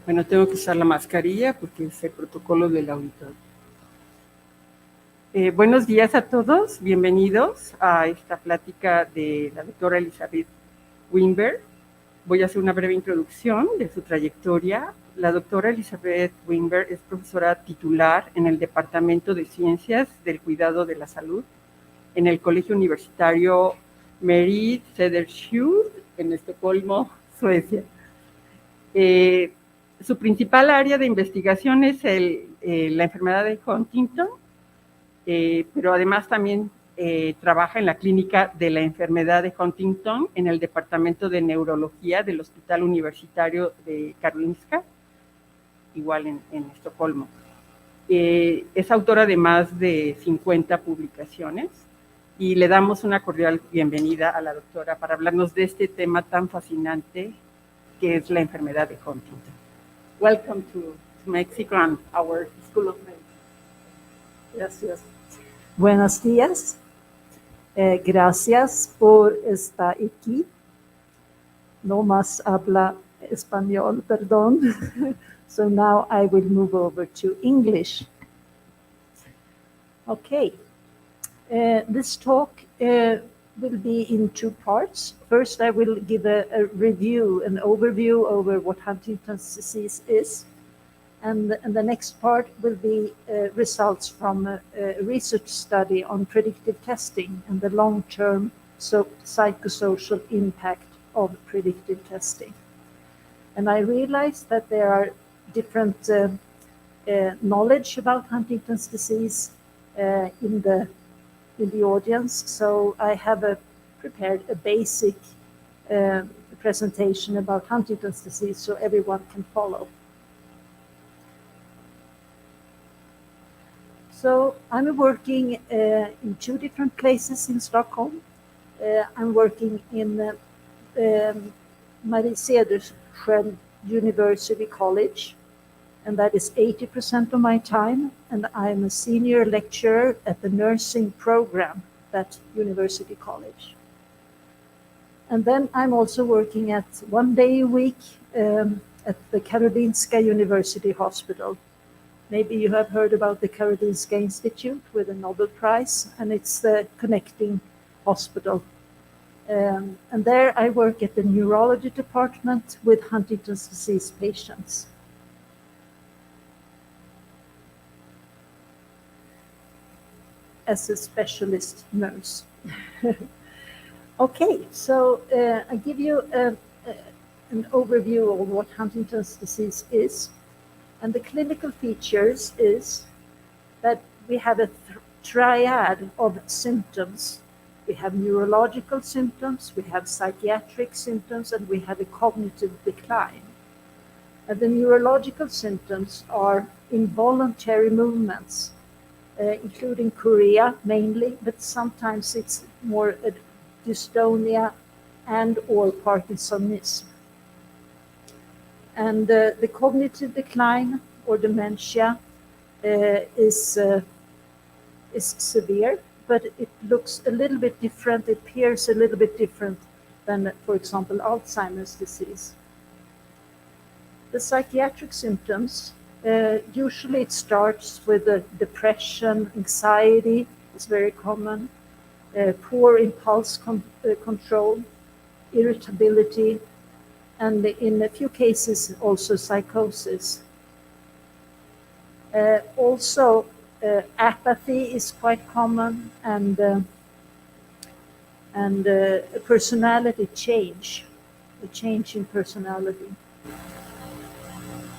Bueno, tengo que usar la mascarilla porque es el protocolo del auditorio. Buenos días a todos, bienvenidos a esta plática de la doctora Elizabeth Wimber. Voy a hacer una breve introducción de su trayectoria. La doctora Elizabeth Wimber es profesora titular en el Departamento de Ciencias del Cuidado de la Salud en el Colegio Universitario Merit Cederschiöld en Estocolmo, Suecia. Su principal área de investigación es la enfermedad de Huntington, pero además también trabaja en la clínica de la enfermedad de Huntington en el Departamento de Neurología del Hospital Universitario de Karolinska, igual en Estocolmo. Es autora de más de 50 publicaciones y le damos una cordial bienvenida a la doctora para hablarnos de este tema tan fascinante que es la enfermedad de Huntington. Welcome to Mexico and our School of Medicine. Gracias. Buenos días. Gracias por estar aquí. No más habla español, perdón. So now I will move over to English. Okay. This talk will be in two parts. First, I will give a review, an overview over what Huntington's disease is. And the next part will be results from a research study on predictive testing and the long-term psychosocial impact of predictive testing. And I realized that there are different knowledge about Huntington's disease in the audience. So I have prepared a basic presentation about Huntington's disease so everyone can follow. So I'm working in two different places in Stockholm. I'm working in Marie Cederschiöld University College, and that is 80% of my time. And I'm a senior lecturer at the nursing program at University College. And then I'm also working at 1 day a week at the Karolinska University Hospital. Maybe you have heard about the Karolinska Institute with a Nobel Prize, and it's the connecting hospital. And there I work at the neurology department with Huntington's disease patients. As a specialist nurse. Okay, so I give you an overview of what Huntington's disease is. And the clinical features is that we have a triad of symptoms. We have neurological symptoms, we have psychiatric symptoms, and we have a cognitive decline. And the neurological symptoms are involuntary movements, including chorea mainly, but sometimes it's more dystonia and or Parkinsonism. And the cognitive decline or dementia is severe, but it looks a little bit different, it appears a little bit different than, for example, Alzheimer's disease. The psychiatric symptoms, usually it starts with depression, anxiety is very common, poor impulse control, irritability, and in a few cases also psychosis. Also, apathy is quite common, and a personality change, a change in personality.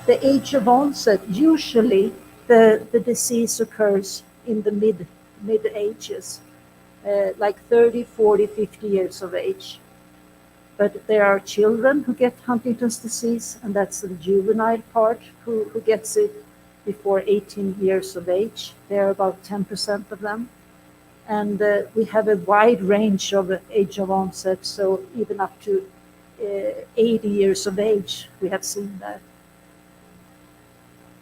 The age of onset, usually the disease occurs in the mid ages, like 30, 40, 50 years of age. But there are children who get Huntington's disease, and that's the juvenile part who gets it before 18 years of age. There are about 10% of them. And we have a wide range of age of onset, so even up to 80 years of age, we have seen that.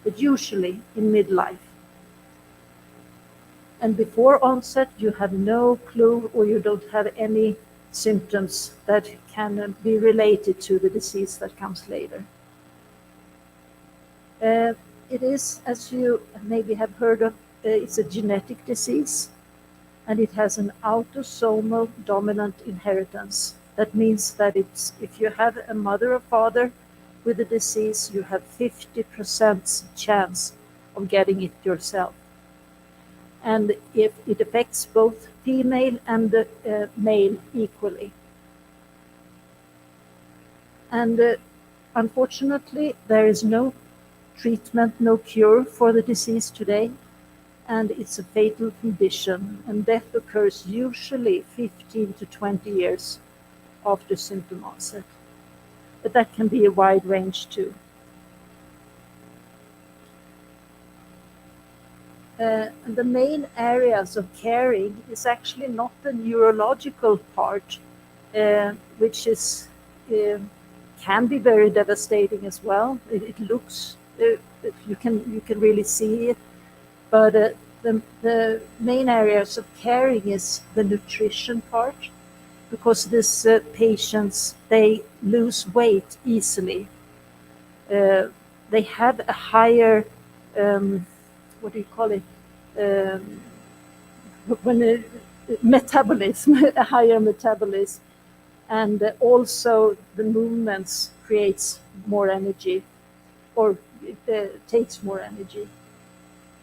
But usually in midlife. And before onset, you have no clue or you don't have any symptoms that can be related to the disease that comes later. Uh, it is, as you maybe have heard of, it's a genetic disease, and it has an autosomal dominant inheritance. That means that if you have a mother or father with the disease, you have 50% chance of getting it yourself. And if it affects both female and male equally. And unfortunately, there is no treatment, no cure for the disease today, and it's a fatal condition, and death occurs usually 15 to 20 years after symptom onset. But that can be a wide range too. The main areas of caring is actually not the neurological part, which is can be very devastating as well. It looks you can really see it, but the main areas of caring is the nutrition part, because these patients, they lose weight easily. They have a higher what do you call it? When metabolism, a higher metabolism, and also the movements creates more energy, or it takes more energy.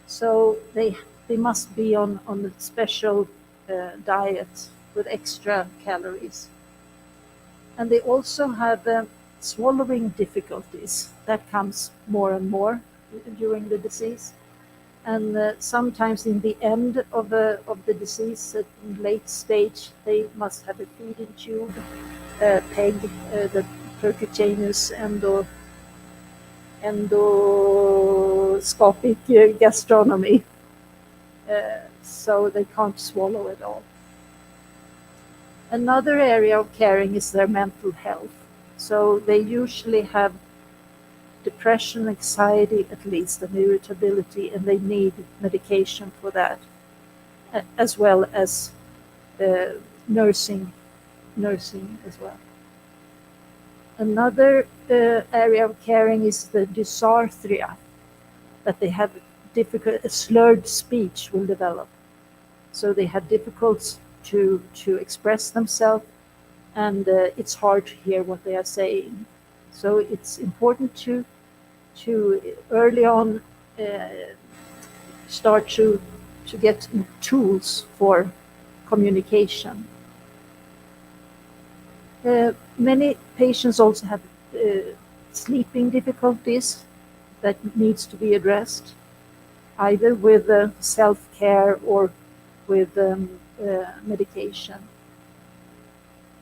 So they must be on a special diet with extra calories. And they also have swallowing difficulties. That comes more and more during the disease. And sometimes in the end of the disease, in late stage, they must have a feeding tube, PEG, the percutaneous endoscopic gastronomy, so they can't swallow at all. Another area of caring is their mental health. So they usually have depression, anxiety at least, and irritability, and they need medication for that, as well as nursing as well. Another area of caring is the dysarthria, that they have slurred speech will develop. So they have difficulty to express themselves, and it's hard to hear what they are saying. So it's important to early on start to get tools for communication. Many patients also have sleeping difficulties that needs to be addressed, either with self-care or with medication.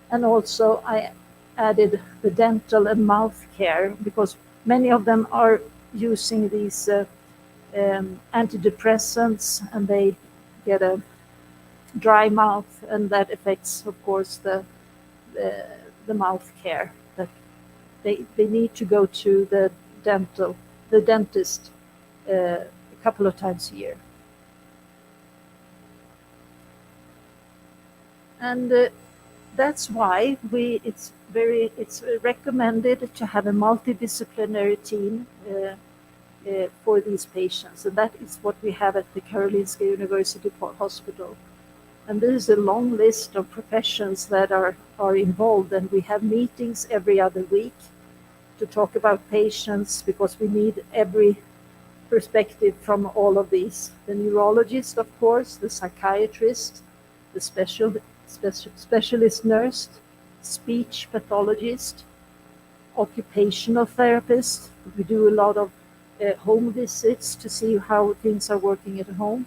And also I added the dental and mouth care, because many of them are using these antidepressants, and they get a dry mouth, and that affects, of course, the mouth care. That they need to go to the dentist a couple of times a year. And that's why it's recommended to have a multidisciplinary team for these patients, and that is what we have at the Karolinska University Hospital. And there is a long list of professions that are involved, and we have meetings every other week to talk about patients, because we need every perspective from all of these. The neurologist, of course, the psychiatrist, the specialist nurse, speech pathologist, occupational therapist. We do a lot of home visits to see how things are working at home.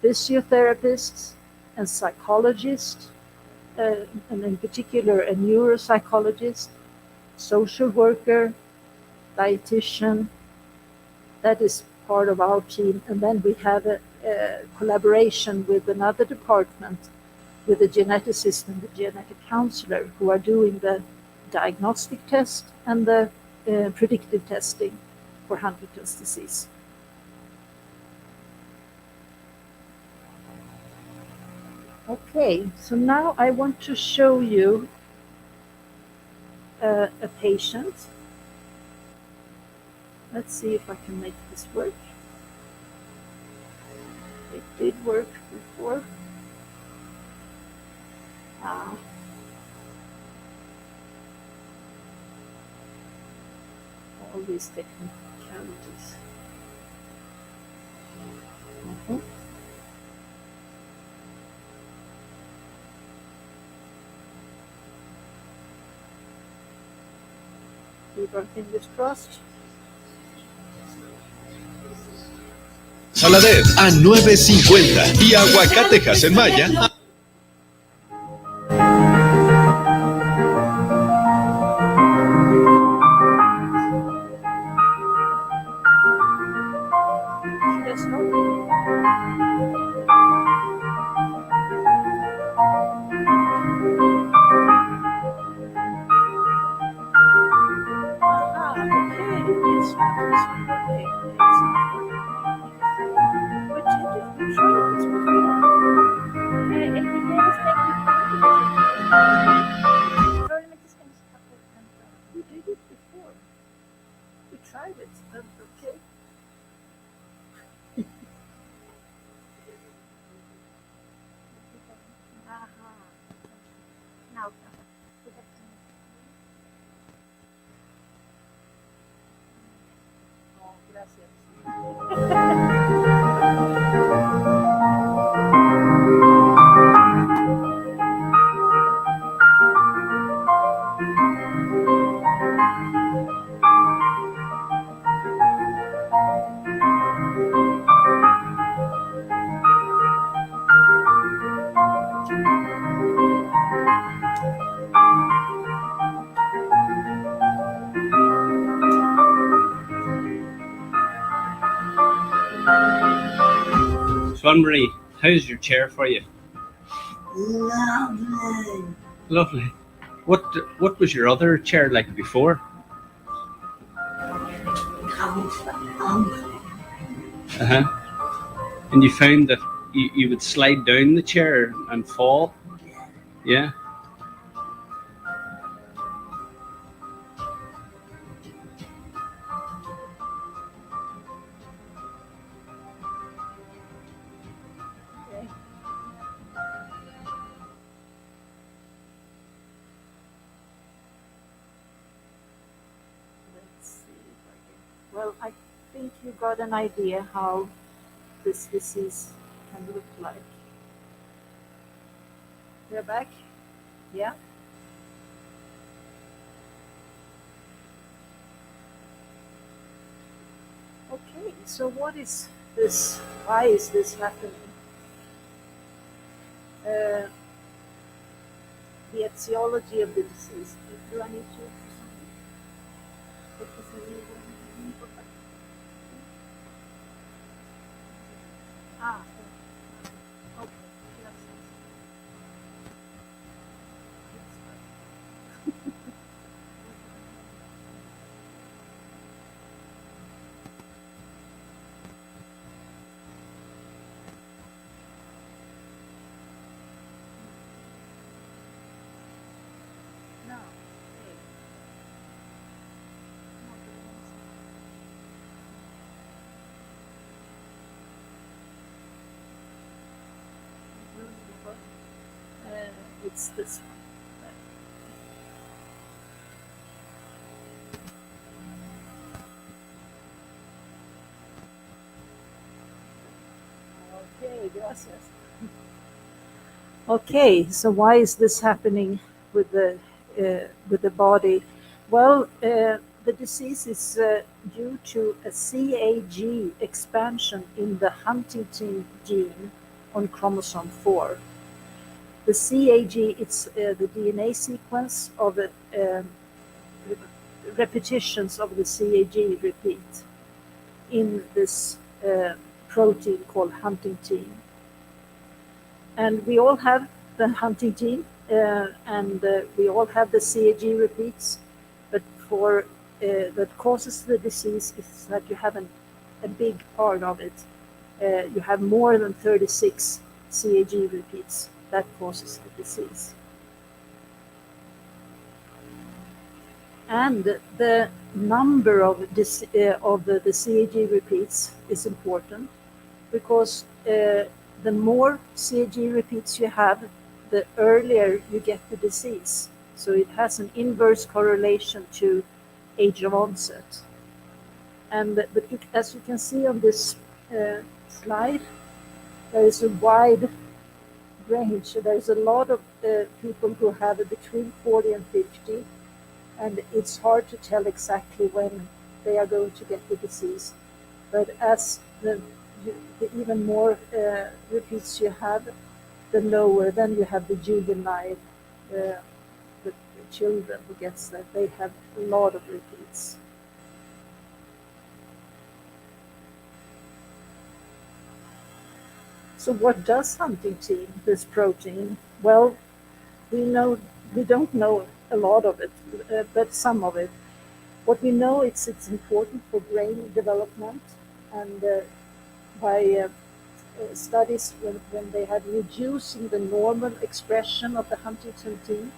Physiotherapists and psychologists, and in particular a neuropsychologist, social worker, dietitian. That is part of our team. And then we have a collaboration with another department, with the geneticist and the genetic counselor, who are doing the diagnostic test and the predictive testing for Huntington's disease. Okay, so now I want to show you a patient. Let's see if I can make this work. It did work before. All these technicalities. Keep our fingers crossed. Saladet a 9.50 y aguacatejas en Maya. We did it before. We tried it, but okay. Now, oh, gracias. So Anne-Marie, how's your chair for you? Lovely. Lovely. What was your other chair like before? Comes from uncle. And you found that you would slide down the chair and fall? Yeah? Well, I think you got an idea how this disease can look like. We're back? Yeah? Okay, so what is this? Why is this happening? The etiology of the disease. Do I need to? Okay. No. It's this one. Okay, gracias. Okay, so why is this happening with the body? Well, the disease is due to a CAG expansion in the Huntington gene on chromosome 4. The CAG, it's the DNA sequence of repetitions of the CAG repeat in this protein called Huntington. And we all have the Huntington, and we all have the CAG repeats, but for that causes the disease is that you have a big part of it. You have more than 36 CAG repeats. That causes the disease. And the number of the CAG repeats is important, because the more CAG repeats you have, the earlier you get the disease. So it has an inverse correlation to age of onset. But as you can see on this slide, there is a wide range. So there's a lot of people who have it between 40 and 50, and it's hard to tell exactly when they are going to get the disease. But as the even more repeats you have, the lower. Then you have the juvenile, the children who gets that. They have a lot of repeats. So what does Huntington, this protein? Well, we don't know a lot of it, but some of it. What we know, it's important for brain development, and by studies when they had reducing the normal expression of the Huntington gene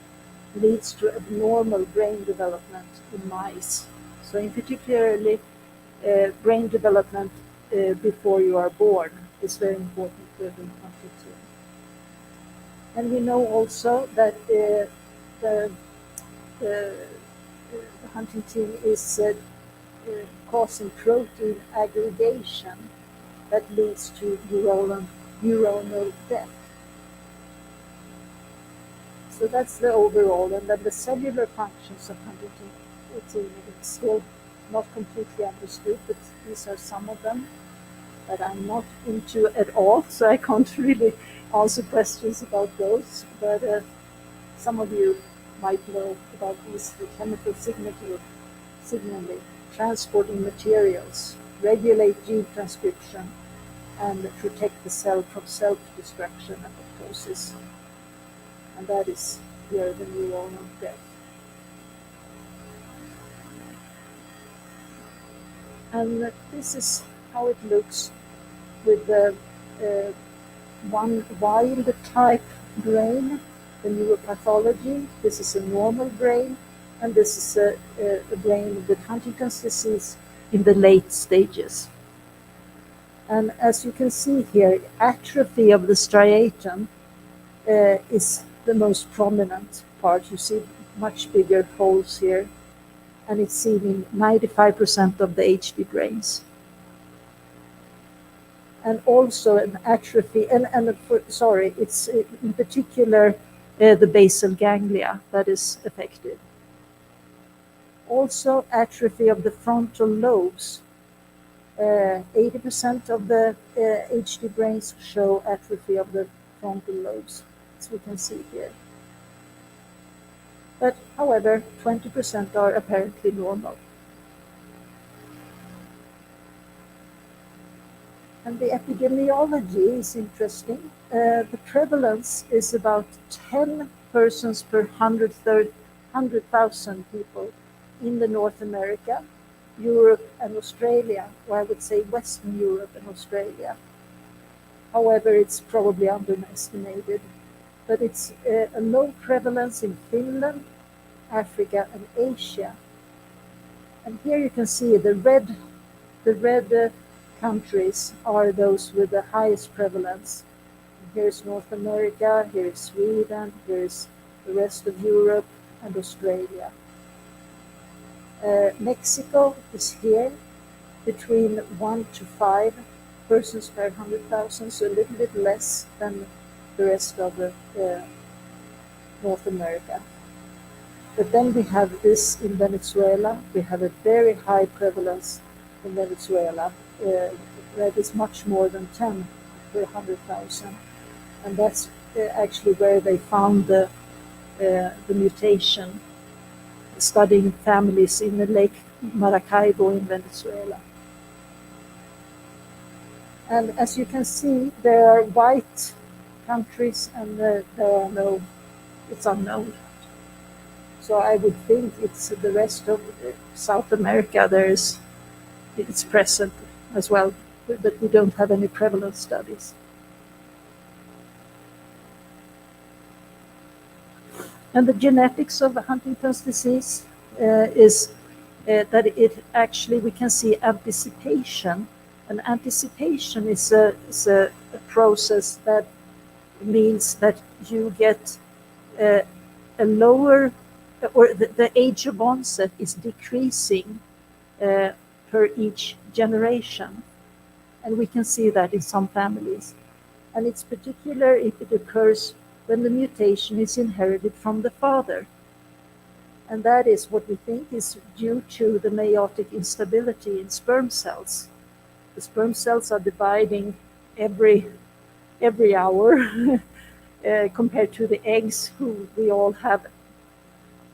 leads to abnormal brain development in mice. So in particularly brain development before you are born is very important for the Huntington. And we know also that the Huntington is causing protein aggregation that leads to neuronal death. So that's the overall, and then the cellular functions of Huntington protein is still not completely understood, but these are some of them that I'm not into at all, so I can't really answer questions about those, but some of you might know about these, the chemical signaling, transporting materials, regulate gene transcription, and protect the cell from self-destruction and apoptosis. And that is here the neuronal death. And this is how it looks with the one wild type brain, the neuropathology. This is a normal brain, and this is a brain with Huntington's disease in the late stages. And as you can see here, atrophy of the striatum is the most prominent part. You see much bigger holes here, and it's seen in 95% of the HD brains. And also an atrophy, it's in particular the basal ganglia that is affected. Also atrophy of the frontal lobes. 80% of the HD brains show atrophy of the frontal lobes, as we can see here. But however, 20% are apparently normal. And the epidemiology is interesting. The prevalence is about 10 persons per 100,000 people in the North America, Europe and Australia, or I would say Western Europe and Australia. However, it's probably underestimated. But it's a low prevalence in Finland, Africa and Asia. And here you can see the red countries are those with the highest prevalence. Here's North America, here's Sweden, here's the rest of Europe and Australia. Mexico is here between 1 to 5 persons per 100,000, so a little bit less than the rest of North America. But then we have this in Venezuela. We have a very high prevalence in Venezuela. That is much more than 10 per 100,000. And that's actually where they found the mutation, studying families in the Lake Maracaibo in Venezuela. And as you can see, there are white countries and there are no, it's unknown. So I would think it's the rest of South America, it's present as well, but we don't have any prevalence studies. And the genetics of Huntington's disease is that it actually, we can see anticipation. And anticipation is a process that means that you get a lower, or the age of onset is decreasing per each generation. And we can see that in some families. And it's particular if it occurs when the mutation is inherited from the father. And that is what we think is due to the meiotic instability in sperm cells. The sperm cells are dividing every hour compared to the eggs, who we all have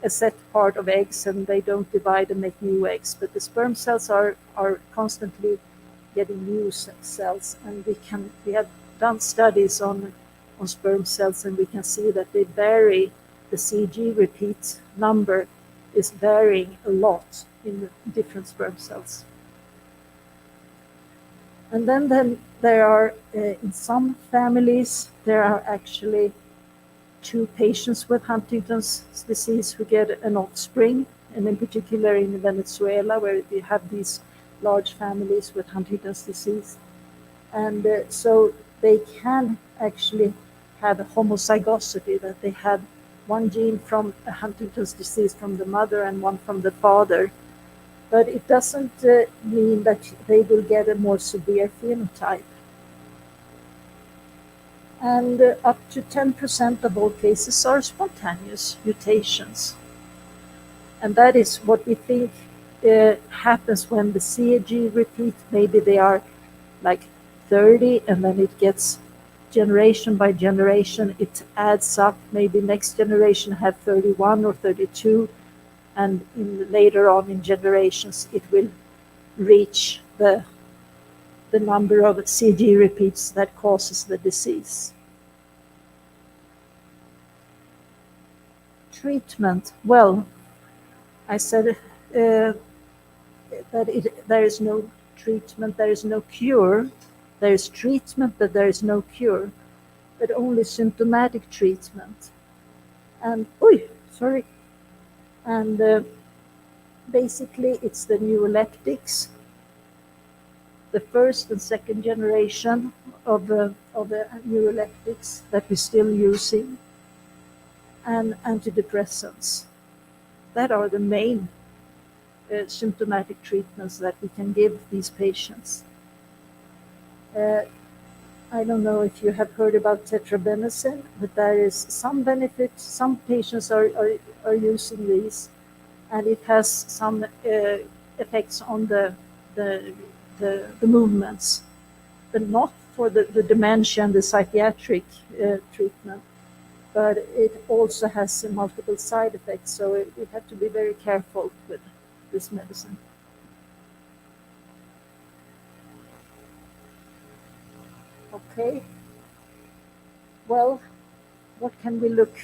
a set part of eggs and they don't divide and make new eggs. But the sperm cells are constantly getting new cells, and we have done studies on sperm cells, and we can see that they vary. The CG repeat number is varying a lot in the different sperm cells. And then there are, in some families, there are actually 2 patients with Huntington's disease who get an offspring, and in particular in Venezuela, where we have these large families with Huntington's disease. And so they can actually have a homozygosity, that they have one gene from Huntington's disease from the mother and one from the father. But it doesn't mean that they will get a more severe phenotype. And up to 10% of all cases are spontaneous mutations. And that is what we think happens when the CAG repeat. Maybe they are like 30, and then it gets generation by generation, it adds up. Maybe next generation have 31 or 32, and later on in generations it will reach the number of CAG repeats that causes the disease. Treatment. Well, I said that there is no treatment, there is no cure. There is treatment, but there is no cure, but only symptomatic treatment. And basically it's the neuroleptics, the first and second generation of the neuroleptics that we're still using, and antidepressants. That are the main symptomatic treatments that we can give these patients. I don't know if you have heard about tetrabenazine, but there is some benefit. Some patients are using these, and it has some effects on the movements, but not for the dementia and the psychiatric treatment. But it also has multiple side effects, so we have to be very careful with this medicine. Okay. Well, what can we look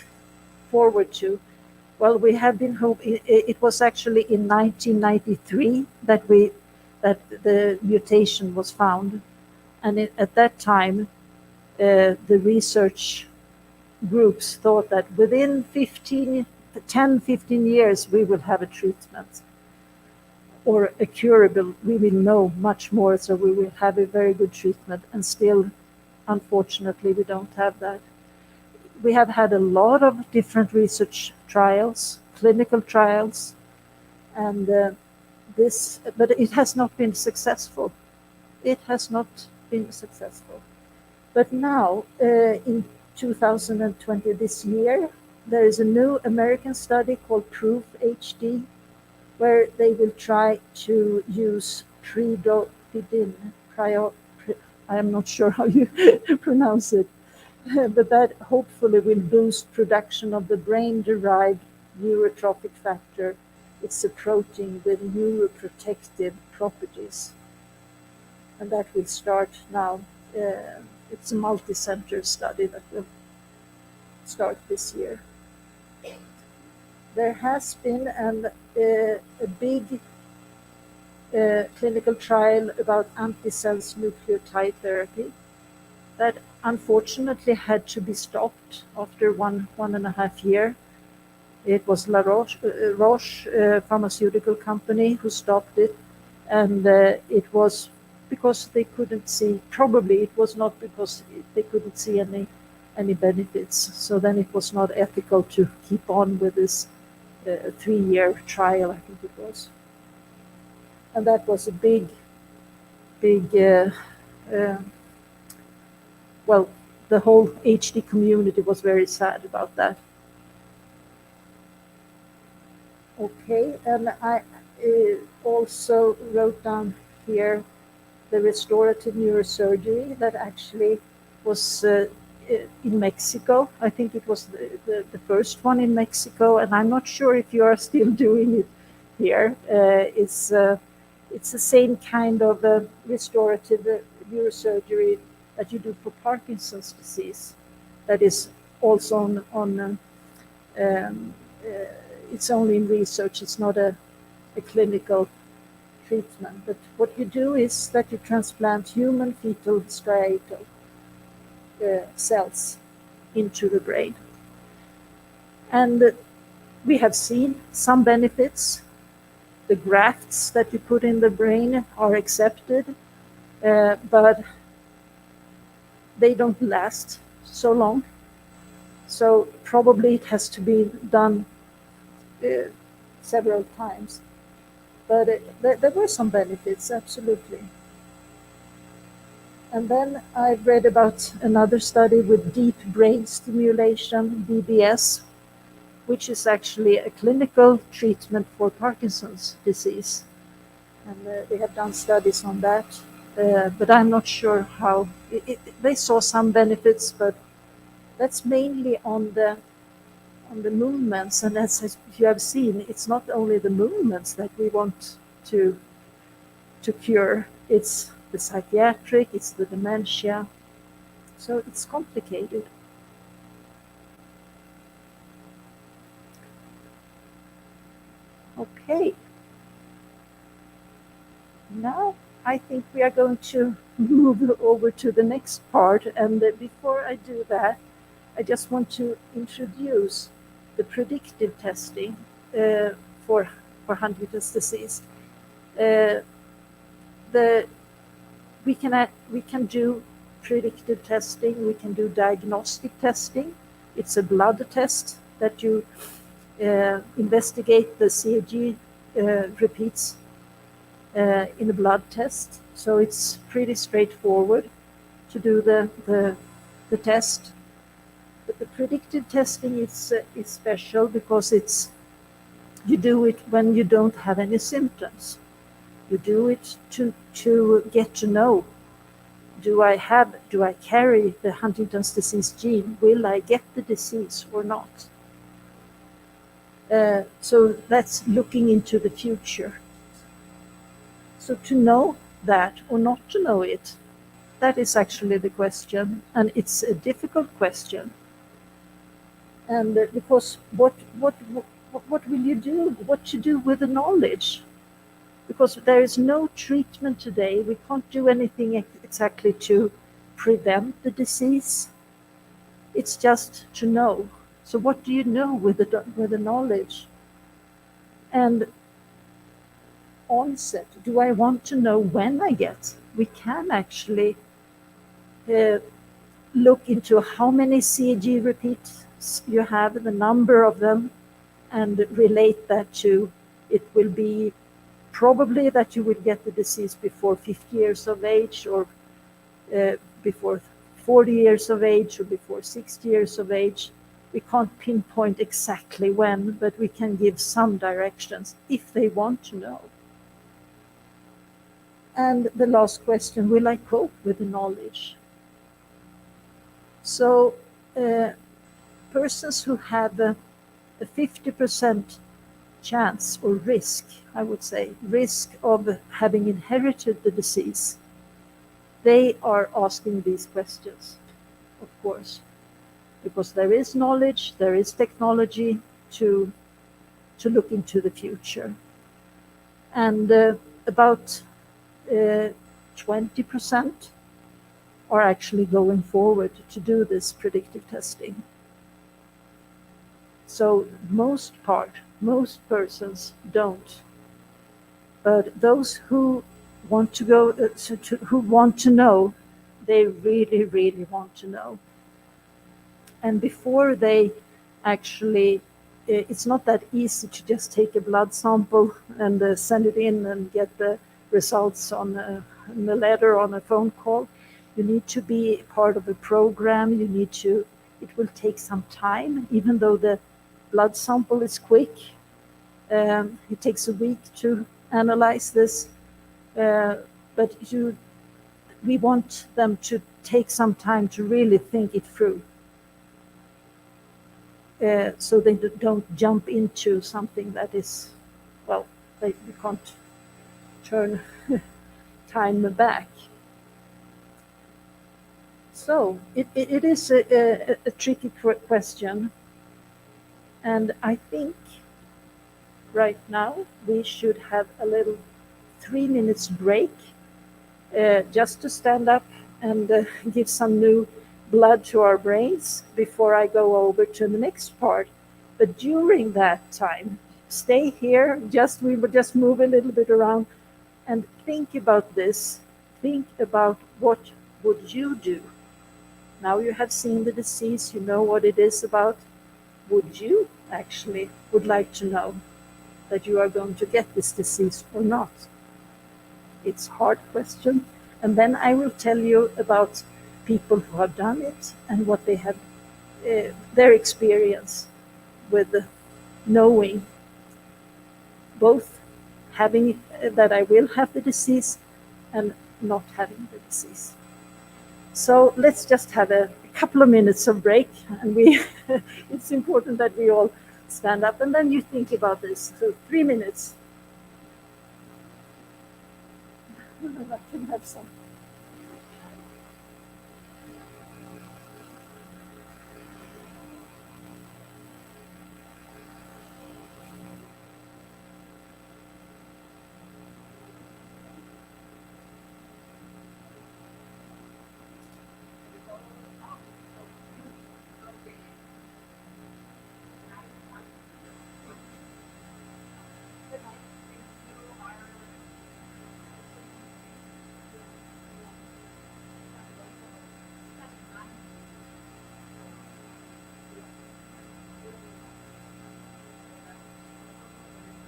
forward to? Well, we have been hoping. It was actually in 1993 that the mutation was found, and at that time, the research groups thought that within 10-15 years we will have a treatment or a curable. We will know much more, so we will have a very good treatment. And still, unfortunately, we don't have that. We have had a lot of different research trials, clinical trials, and but it has not been successful. It has not been successful. But now, in 2020, this year, there is a new American study called Proof HD, where they will try to use predopidine. I am not sure how you pronounce it, but that hopefully will boost production of the brain-derived neurotrophic factor. It's a protein with neuroprotective properties, and that will start now. It's a multi-center study that will start this year. There has been a big clinical trial about antisense nucleotide therapy that unfortunately had to be stopped after one and a half year. It was La Roche, Roche pharmaceutical company who stopped it, and it was because they couldn't see. Probably it was not because they couldn't see any benefits. So then it was not ethical to keep on with this 3-year trial, I think it was, and that was a big. Well, the whole HD community was very sad about that. Okay, and I also wrote down here the restorative neurosurgery that actually was in Mexico. I think it was the first one in Mexico, and I'm not sure if you are still doing it here. It's the same kind of restorative neurosurgery that you do for Parkinson's disease. That is also on it's only in research, it's not a clinical treatment. But what you do is that you transplant human fetal striatal cells into the brain. And we have seen some benefits. The grafts that you put in the brain are accepted, but they don't last so long. So probably it has to be done several times. But there were some benefits, absolutely. And then I read about another study with deep brain stimulation, DBS, which is actually a clinical treatment for Parkinson's disease. And they have done studies on that, but I'm not sure how. They saw some benefits, but that's mainly on the movements. And as you have seen, it's not only the movements that we want to cure. It's the psychiatric, it's the dementia. So it's complicated. Okay. Now I think we are going to move over to the next part. And before I do that, I just want to introduce the predictive testing for Huntington's disease. We can do predictive testing. We can do diagnostic testing. It's a blood test that you investigate the CAG repeats in a blood test. So it's pretty straightforward to do the test. But the predictive testing is special because you do it when you don't have any symptoms. You do it to get to know, do I carry the Huntington's disease gene? Will I get the disease or not? So that's looking into the future. So to know that or not to know it, that is actually the question, and it's a difficult question. And because what will you do? What to do with the knowledge? Because there is no treatment today. We can't do anything exactly to prevent the disease. It's just to know. So what do you know with the knowledge? And onset, do I want to know when I get? We can actually look into how many CAG repeats you have, the number of them, and relate that to, it will be probably that you will get the disease before 50 years of age, or before 40 years of age, or before 60 years of age. We can't pinpoint exactly when, but we can give some directions if they want to know. And the last question, will I cope with the knowledge? So persons who have a 50% chance or risk, I would say, risk of having inherited the disease, they are asking these questions, of course, because there is knowledge, there is technology to look into the future. And about 20% are actually going forward to do this predictive testing. So most persons don't. But those who want to go, who want to know, they really, really want to know. And before they actually, it's not that easy to just take a blood sample and send it in and get the results on a letter, on a phone call. You need to be part of a program. It will take some time, even though the blood sample is quick. It takes a week to analyze this, but we want them to take some time to really think it through. So they don't jump into something that is, well, we can't turn time back. So it is a tricky question. And I think right now we should have a little 3 minutes break, just to stand up and give some new blood to our brains before I go over to the next part. But during that time, stay here, we will just move a little bit around and think about this. Think about what would you do? Now you have seen the disease, you know what it is about. Would you actually would like to know that you are going to get this disease or not? It's a hard question. And then I will tell you about people who have done it and what they have, their experience with knowing, both having that I will have the disease and not having the disease. So let's just have a couple of minutes of break, and it's important that we all stand up and then you think about this. So 3 minutes. I can have some.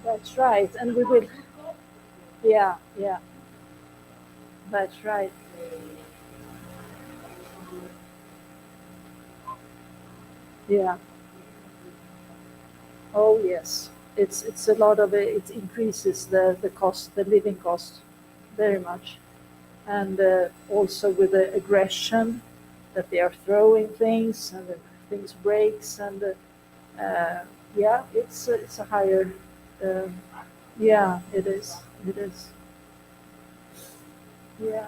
That's right, and we will, yeah, that's right. Yeah. Oh, yes. It's a lot of it. It increases the cost, the living cost, very much, and also with the aggression that they are throwing things and things breaks and yeah, it's a higher. Uh, yeah, it is. It is. Yeah.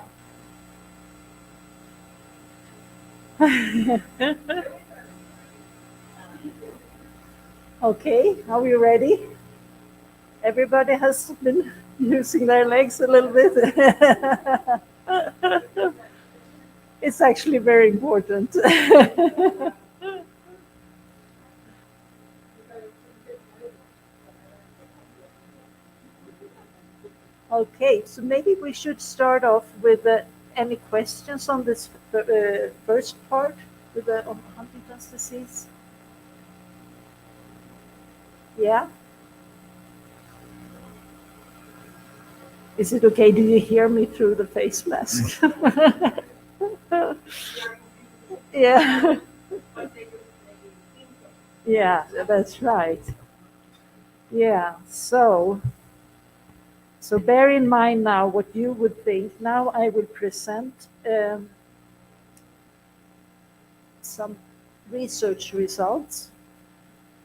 Okay, are we ready? Everybody has been using their legs a little bit. It's actually very important. Okay, so maybe we should start off with any questions on this first part with on Huntington's disease. Yeah? Is it okay? Do you hear me through the face mask? Yeah. Yeah, that's right. Yeah, so bear in mind now what you would think. Now I will present some research results.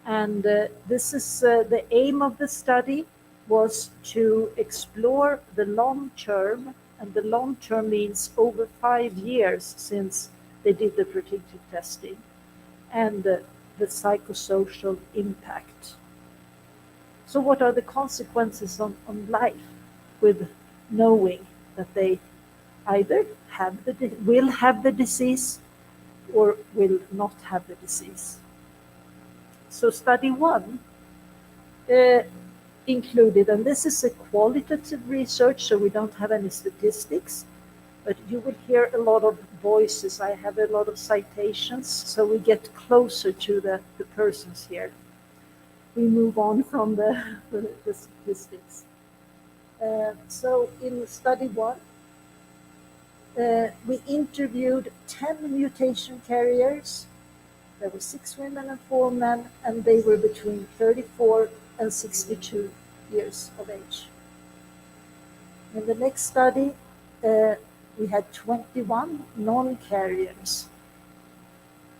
And this is the aim of the study was to explore the long term, and the long term means over 5 years since they did the predictive testing, and the psychosocial impact. So what are the consequences on life with knowing that they either will have the disease or will not have the disease? So study 1 included, and this is a qualitative research, so we don't have any statistics, but you will hear a lot of voices. I have a lot of citations, so we get closer to the persons here. We move on from the statistics. So in study 1, we interviewed 10 mutation carriers. There were 6 women and 4 men, and they were between 34 and 62 years of age. In the next study, we had 21 non-carriers,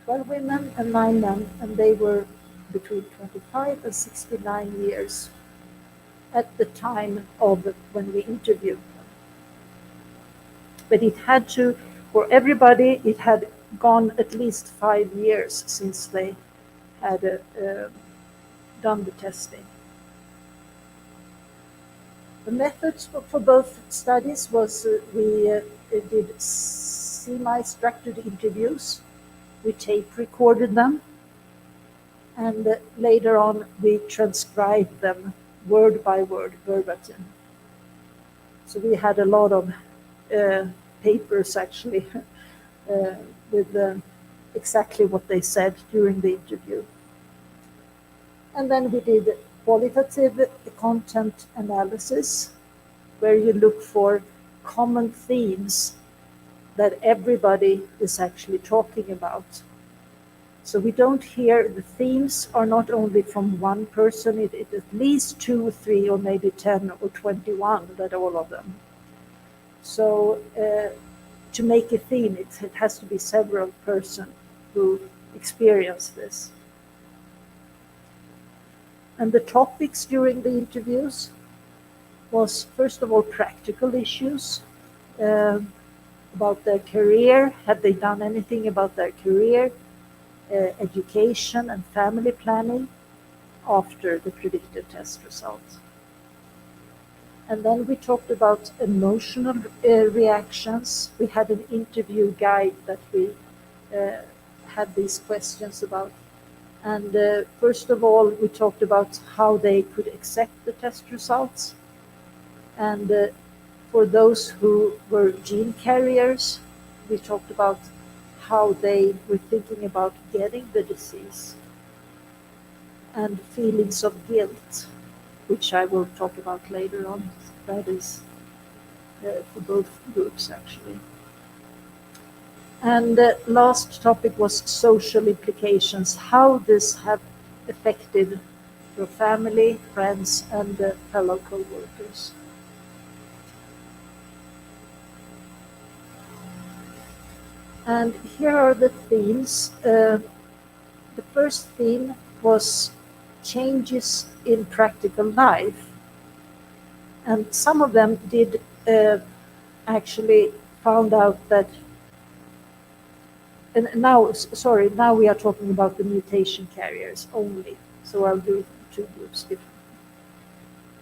12 women and 9 men, and they were between 25 and 69 years at the time of when we interviewed them. But it had to, for everybody, it had gone at least 5 years since they had done the testing. The methods for both studies was we did semi-structured interviews. We tape recorded them, and later on we transcribed them word by word, verbatim. So we had a lot of papers actually with exactly what they said during the interview. And then we did qualitative content analysis, where you look for common themes that everybody is actually talking about. So we don't hear, the themes are not only from one person, it at least 2, 3, or maybe 10 or 21, that all of them. So to make a theme, it has to be several persons who experience this. And the topics during the interviews was, first of all, practical issues about their career. Had they done anything about their career? Education and family planning after the predictive test results. And then we talked about emotional reactions. We had an interview guide that we had these questions about. And first of all, we talked about how they could accept the test results. And for those who were gene carriers, we talked about how they were thinking about getting the disease, and feelings of guilt, which I will talk about later on. That is for both groups, actually. And the last topic was social implications, how this have affected your family, friends, and fellow co-workers. And here are the themes. The first theme was changes in practical life. And some of them did actually found out that, and now we are talking about the mutation carriers only. So I'll do two groups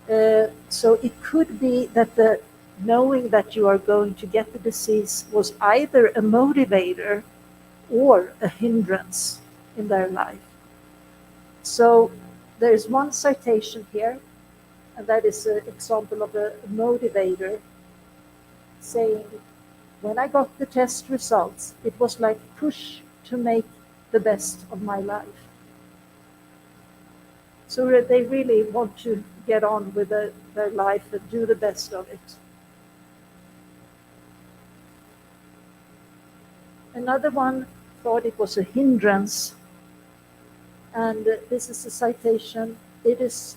different. So it could be that the knowing that you are going to get the disease was either a motivator or a hindrance in their life. So there's one citation here, and that is an example of a motivator saying, when I got the test results, it was like push to make the best of my life. So they really want to get on with their life and do the best of it. Another one thought it was a hindrance, and this is a citation. It is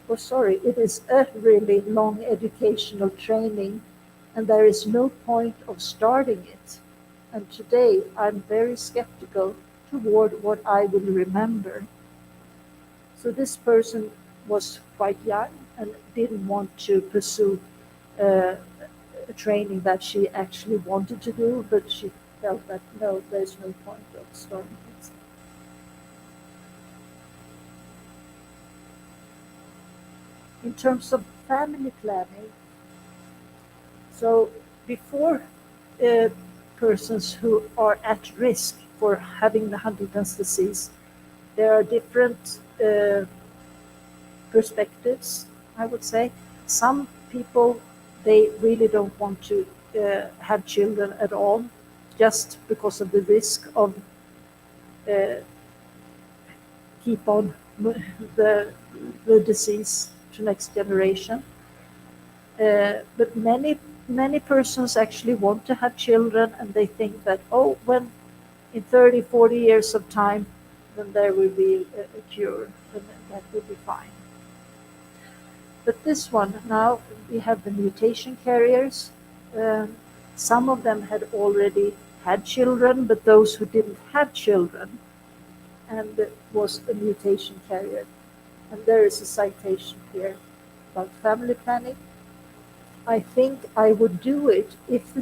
a really long educational training, and there is no point of starting it. And today I'm very skeptical toward what I will remember. So this person was quite young and didn't want to pursue a training that she actually wanted to do, but she felt that no, there's no point of starting it. In terms of family planning, so before persons who are at risk for having the Huntington's disease There are different perspectives, I would say. Some people, they really don't want to have children at all, just because of the risk of keep on the disease to next generation. But many persons actually want to have children, and they think that, oh, when in 30, 40 years of time, then there will be a cure, and that will be fine. But this one, now we have the mutation carriers. Some of them had already had children, but those who didn't have children and was a mutation carrier. And there is a citation here about family planning. I think I would do it if the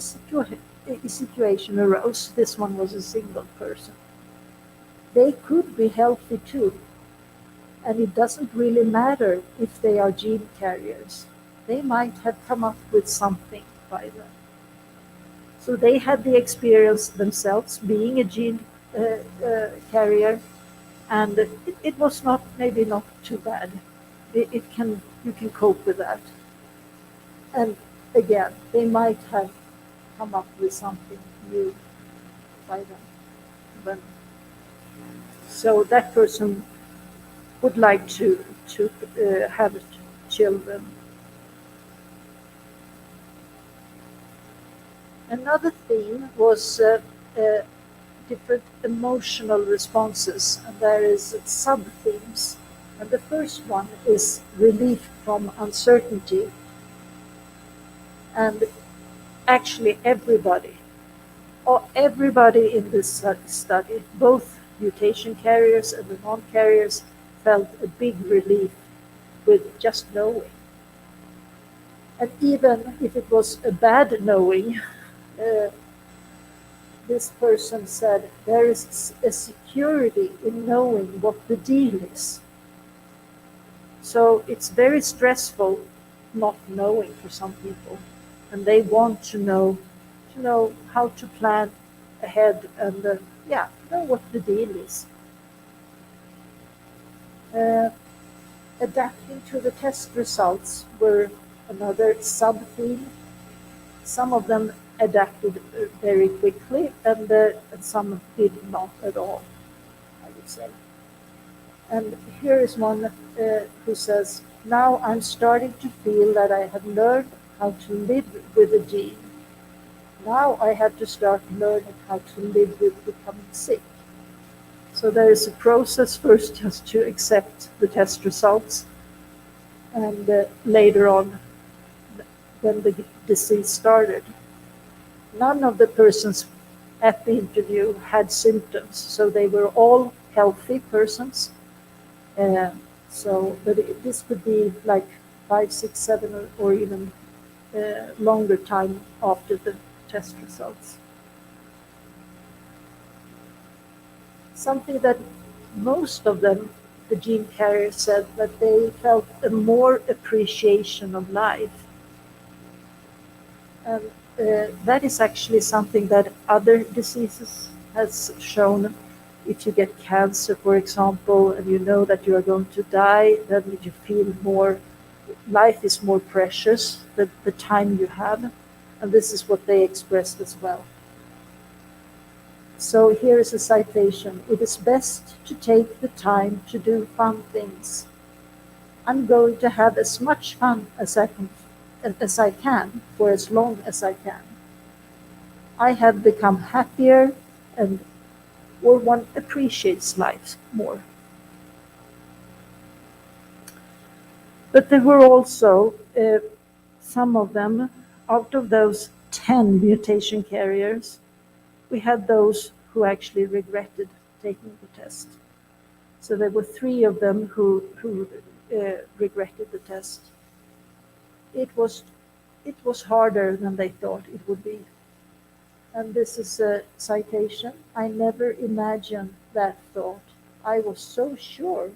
situation arose. This one was a single person. They could be healthy too. And it doesn't really matter if they are gene carriers. They might have come up with something by then. So they had the experience themselves being a gene carrier, and it was maybe not too bad. You can cope with that. And again, they might have come up with something new by then. So that person would like to have children. Another theme was different emotional responses, and there is sub-themes. And the first one is relief from uncertainty. And actually everybody in this study, both mutation carriers and the non-carriers, felt a big relief with just knowing. And even if it was a bad knowing, this person said there is a security in knowing what the deal is. So it's very stressful not knowing for some people, and they want to know how to plan ahead and know what the deal is. Adapting to the test results were another sub-theme. Some of them adapted very quickly, and some did not at all, I would say. And here is one who says, now I'm starting to feel that I have learned how to live with a gene. Now I have to start learning how to live with becoming sick. So there is a process first just to accept the test results, and later on, when the disease started. None of the persons at the interview had symptoms, so they were all healthy persons. But this could be like 5, 6, 7, or even longer time after the test results. Something that most of them, the gene carriers, said that they felt a more appreciation of life. And that is actually something that other diseases has shown. If you get cancer, for example, and you know that you are going to die, then you feel more, life is more precious, the time you have. And this is what they expressed as well. So here is a citation. It is best to take the time to do fun things. I'm going to have as much fun as I can for as long as I can. I have become happier, or one appreciates life more. But there were also some of them, out of those 10 mutation carriers, we had those who actually regretted taking the test. So there were 3 of them who regretted the test. It was harder than they thought it would be. And this is a citation. I never imagined that thought. I was so sure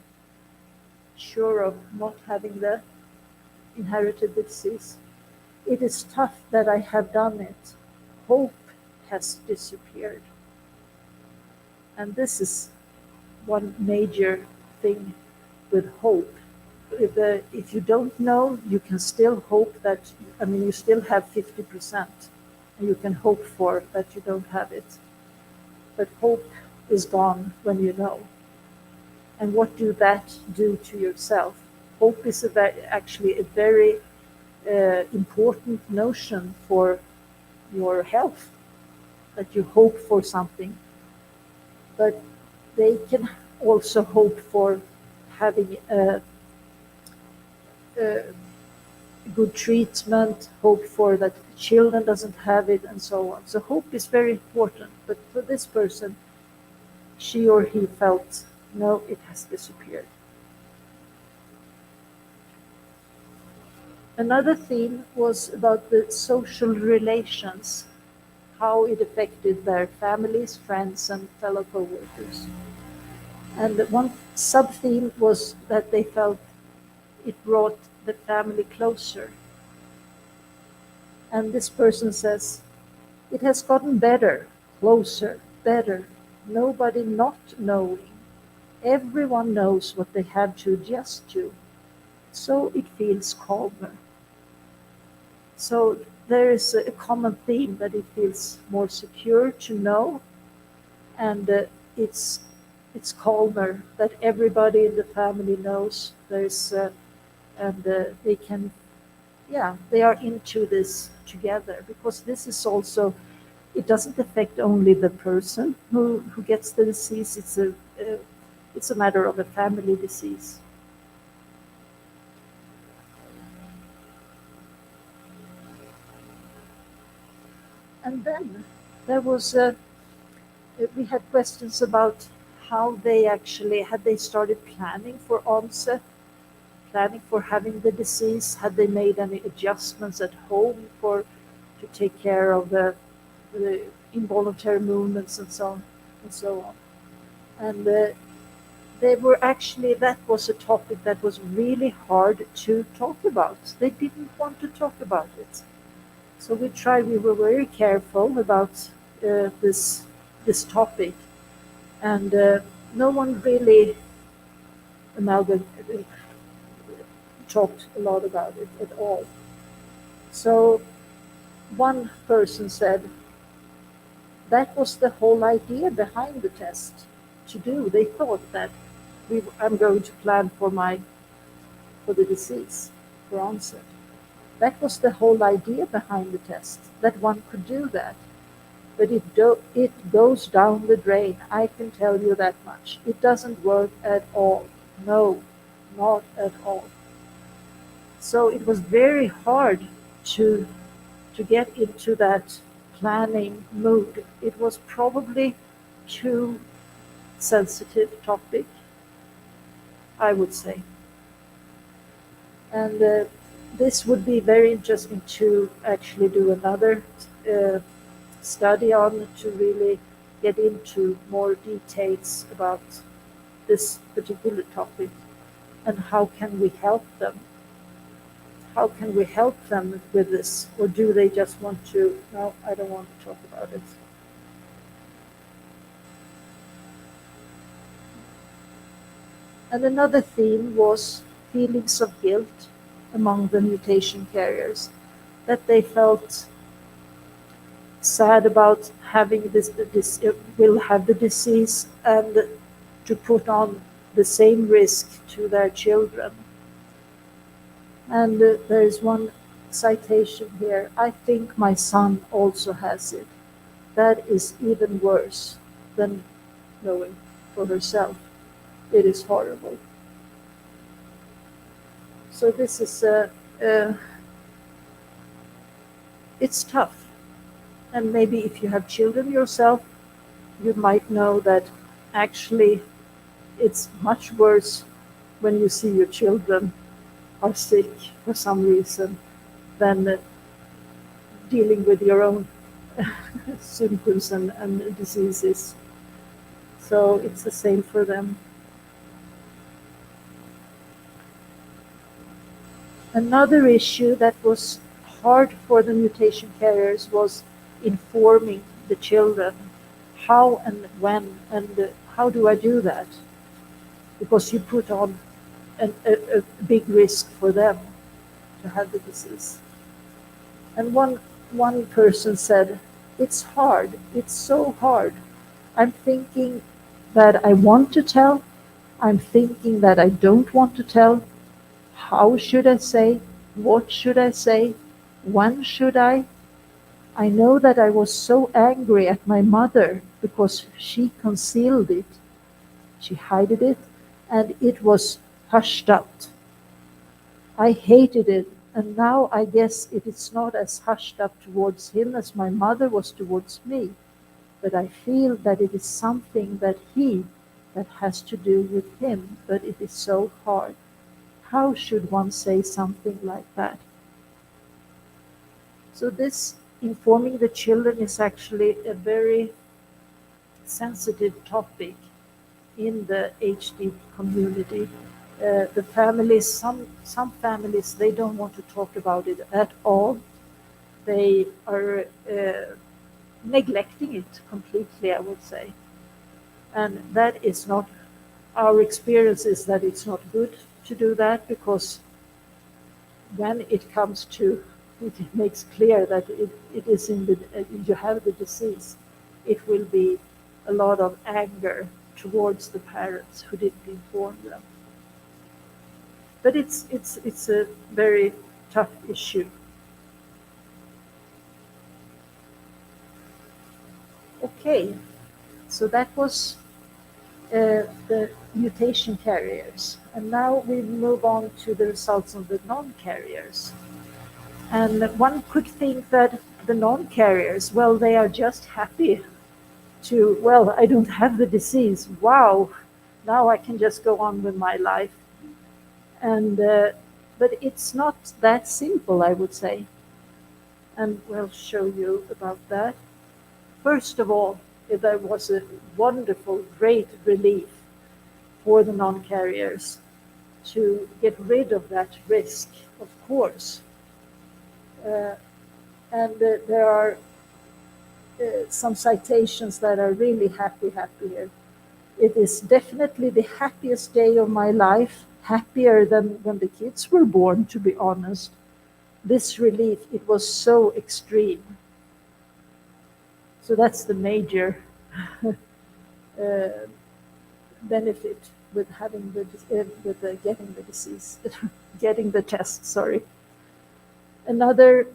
of not having the inherited disease. It is tough that I have done it. Hope has disappeared. And this is one major thing with hope. If you don't know, you can still hope that, I mean, you still have 50%, and you can hope for that you don't have it. But hope is gone when you know. And what do that do to yourself? Hope is actually a very important notion for your health, that you hope for something. But they can also hope for having a good treatment, hope for that children doesn't have it, and so on. So hope is very important. But for this person, she or he felt, no, it has disappeared. Another theme was about the social relations, how it affected their families, friends, and fellow co-workers. And one sub-theme was that they felt it brought the family closer. And this person says, it has gotten better, closer, better, nobody not knowing. Everyone knows what they have to adjust to, so it feels calmer. So there is a common theme that it feels more secure to know, and it's calmer that everybody in the family knows. And they can, they are into this together, because this is also, it doesn't affect only the person who gets the disease. It's a matter of a family disease. And then there was we had questions about how they actually, had they started planning for onset, planning for having the disease, had they made any adjustments at home to take care of the involuntary movements and so on. And they were actually, that was a topic that was really hard to talk about. They didn't want to talk about it. So we were very careful about this topic, and no one really talked a lot about it at all. So one person said, that was the whole idea behind the test to do. They thought that I'm going to plan for the disease, for onset. That was the whole idea behind the test, that one could do that. But it goes down the drain, I can tell you that much. It doesn't work at all. No, not at all. So it was very hard to get into that planning mood. It was probably too sensitive topic, I would say. And this would be very interesting to actually do another study on, to really get into more details about this particular topic, and how can we help them? How can we help them with this? Or do they just want to, no, I don't want to talk about it. And another theme was feelings of guilt among the mutation carriers, that they felt sad about having will have the disease, and to put on the same risk to their children. And there is one citation here, I think my son also has it. That is even worse than knowing for herself. It is horrible. So this is it's tough. And maybe if you have children yourself, you might know that actually it's much worse when you see your children are sick for some reason than dealing with your own symptoms and diseases. So it's the same for them. Another issue that was hard for the mutation carriers was informing the children how and when, and how do I do that? because you put on a big risk for them to have the disease. And one person said, "It's hard. It's so hard. I'm thinking that I want to tell. I'm thinking that I don't want to tell. How should I say? What should I say? When should I? I know that I was so angry at my mother because she concealed it. She hid it, and it was hushed up. I hated it, and now I guess it is not as hushed up towards him as my mother was towards me. But I feel that it is something that has to do with him, but it is so hard. How should one say something like that?" So this informing the children is actually a very sensitive topic in the HD community. The families, some families, they don't want to talk about it at all. They are neglecting it completely, I would say. And that is not, our experience is that it's not good to do that, because when it comes to, it makes clear that it is in the, you have the disease, it will be a lot of anger towards the parents who didn't inform them. But it's a very tough issue. Okay, so that was the mutation carriers. And now we move on to the results of the non-carriers. And one could think that the non-carriers, well, they are just happy to, well, I don't have the disease. Wow, now I can just go on with my life. And but it's not that simple, I would say. And we'll show you about that. First of all, there was a wonderful, great relief for the non-carriers to get rid of that risk, of course. And there are some citations that are really happy here. It is definitely the happiest day of my life, happier than when the kids were born, to be honest. This relief, it was so extreme. So that's the major benefit with having getting the disease, getting the test. Sorry. Another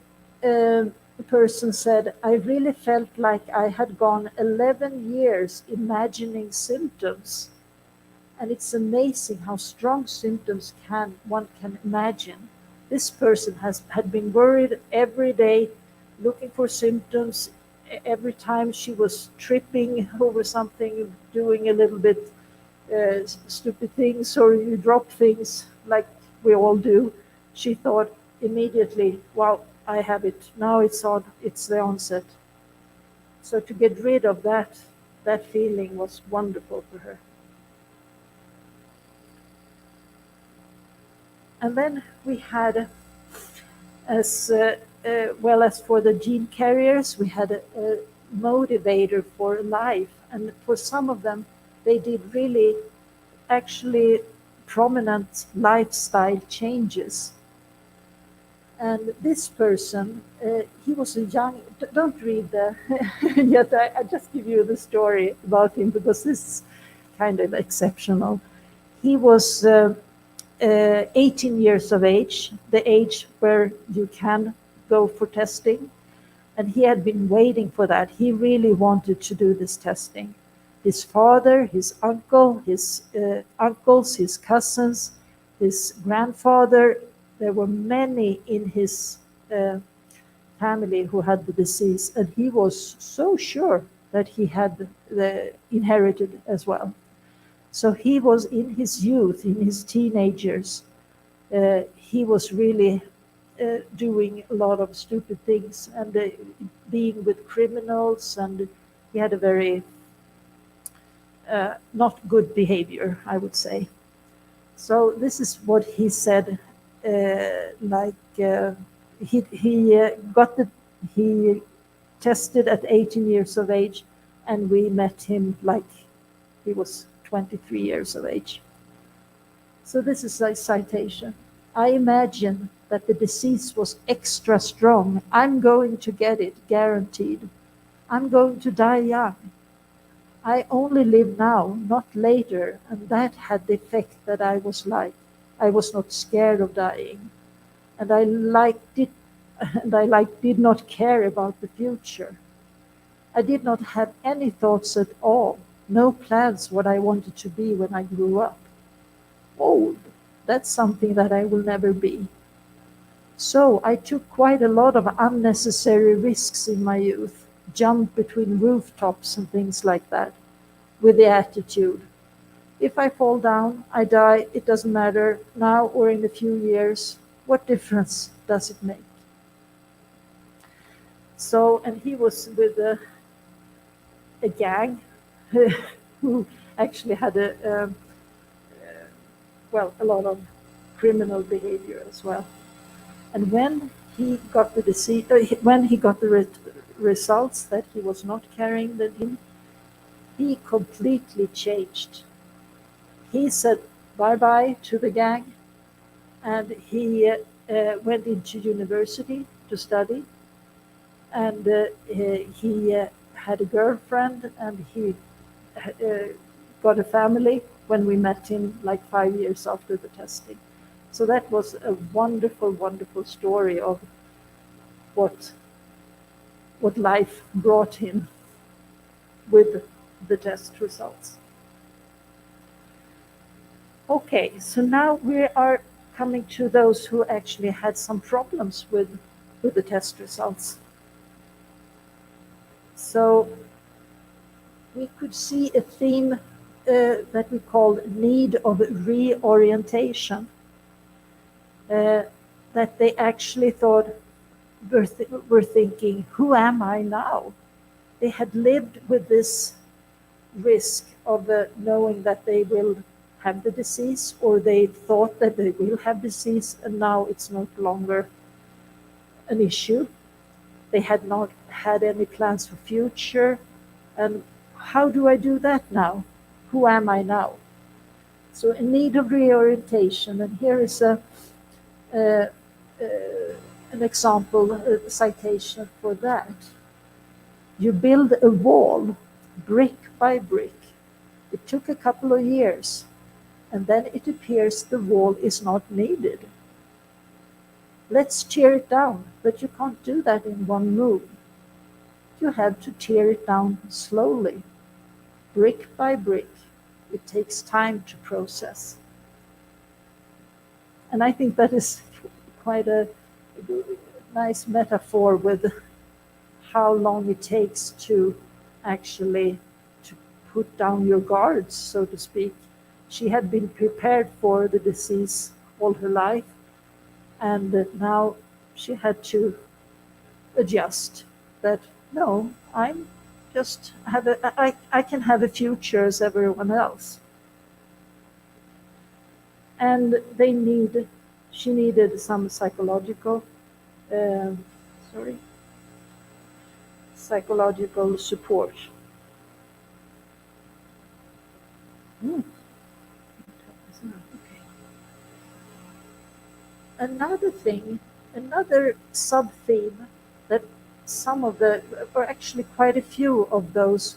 person said, "I really felt like I had gone 11 years imagining symptoms, and it's amazing how strong symptoms one can imagine." This person had been worried every day, looking for symptoms. Every time she was tripping over something, doing a little bit stupid things, or you drop things like we all do, she thought immediately, "Wow, I have it. Now it's the onset." So to get rid of that feeling was wonderful for her. And then we had, as well as for the gene carriers, we had a motivator for life. And for some of them, they did really actually prominent lifestyle changes. And this person, he was a young, don't read the, yet I just give you the story about him because this is kind of exceptional. He was 18 years of age, the age where you can go for testing. And he had been waiting for that. He really wanted to do this testing. His father, his uncle, his uncles, his cousins, his grandfather, there were many in his family who had the disease, and he was so sure that he had inherited as well. So he was in his youth, in his teenagers, he was really doing a lot of stupid things and being with criminals, and he had a very not good behavior, I would say. So this is what he said. He tested at 18 years of age, and we met him like he was 23 years of age. So this is a citation. I imagine that the disease was extra strong. I'm going to get it, guaranteed. I'm going to die young. I only live now, not later, and that had the effect that I was not scared of dying, and I did not care about the future. I did not have any thoughts at all, no plans what I wanted to be when I grew up. Old, that's something that I will never be. So I took quite a lot of unnecessary risks in my youth, jumped between rooftops and things like that, with the attitude, if I fall down, I die, it doesn't matter, now or in a few years, what difference does it make? So, and he was with a gang who actually had a lot of criminal behavior as well. And when he got the results that he was not carrying the gene, he completely changed. He said bye-bye to the gang, and he went into university to study, and he had a girlfriend, and he got a family when we met him like 5 years after the testing. So that was a wonderful, wonderful story of what life brought him with the test results. Okay, so now we are coming to those who actually had some problems with the test results. So we could see a theme that we call need of reorientation, that they actually were thinking, who am I now? They had lived with this risk of knowing that they will have the disease, or they thought that they will have disease, and now it's no longer an issue. They had not had any plans for future, and how do I do that now? Who am I now? So in need of reorientation, and here is an example, a citation for that. You build a wall, brick by brick. It took a couple of years, and then it appears the wall is not needed. Let's tear it down, but you can't do that in one move. You have to tear it down slowly, brick by brick. It takes time to process. And I think that is quite a nice metaphor with how long it takes to actually to put down your guards, so to speak. She had been prepared for the disease all her life, and now she had to adjust that, no, I can have a future as everyone else. And she needed some psychological support. Another sub-theme that or actually quite a few of those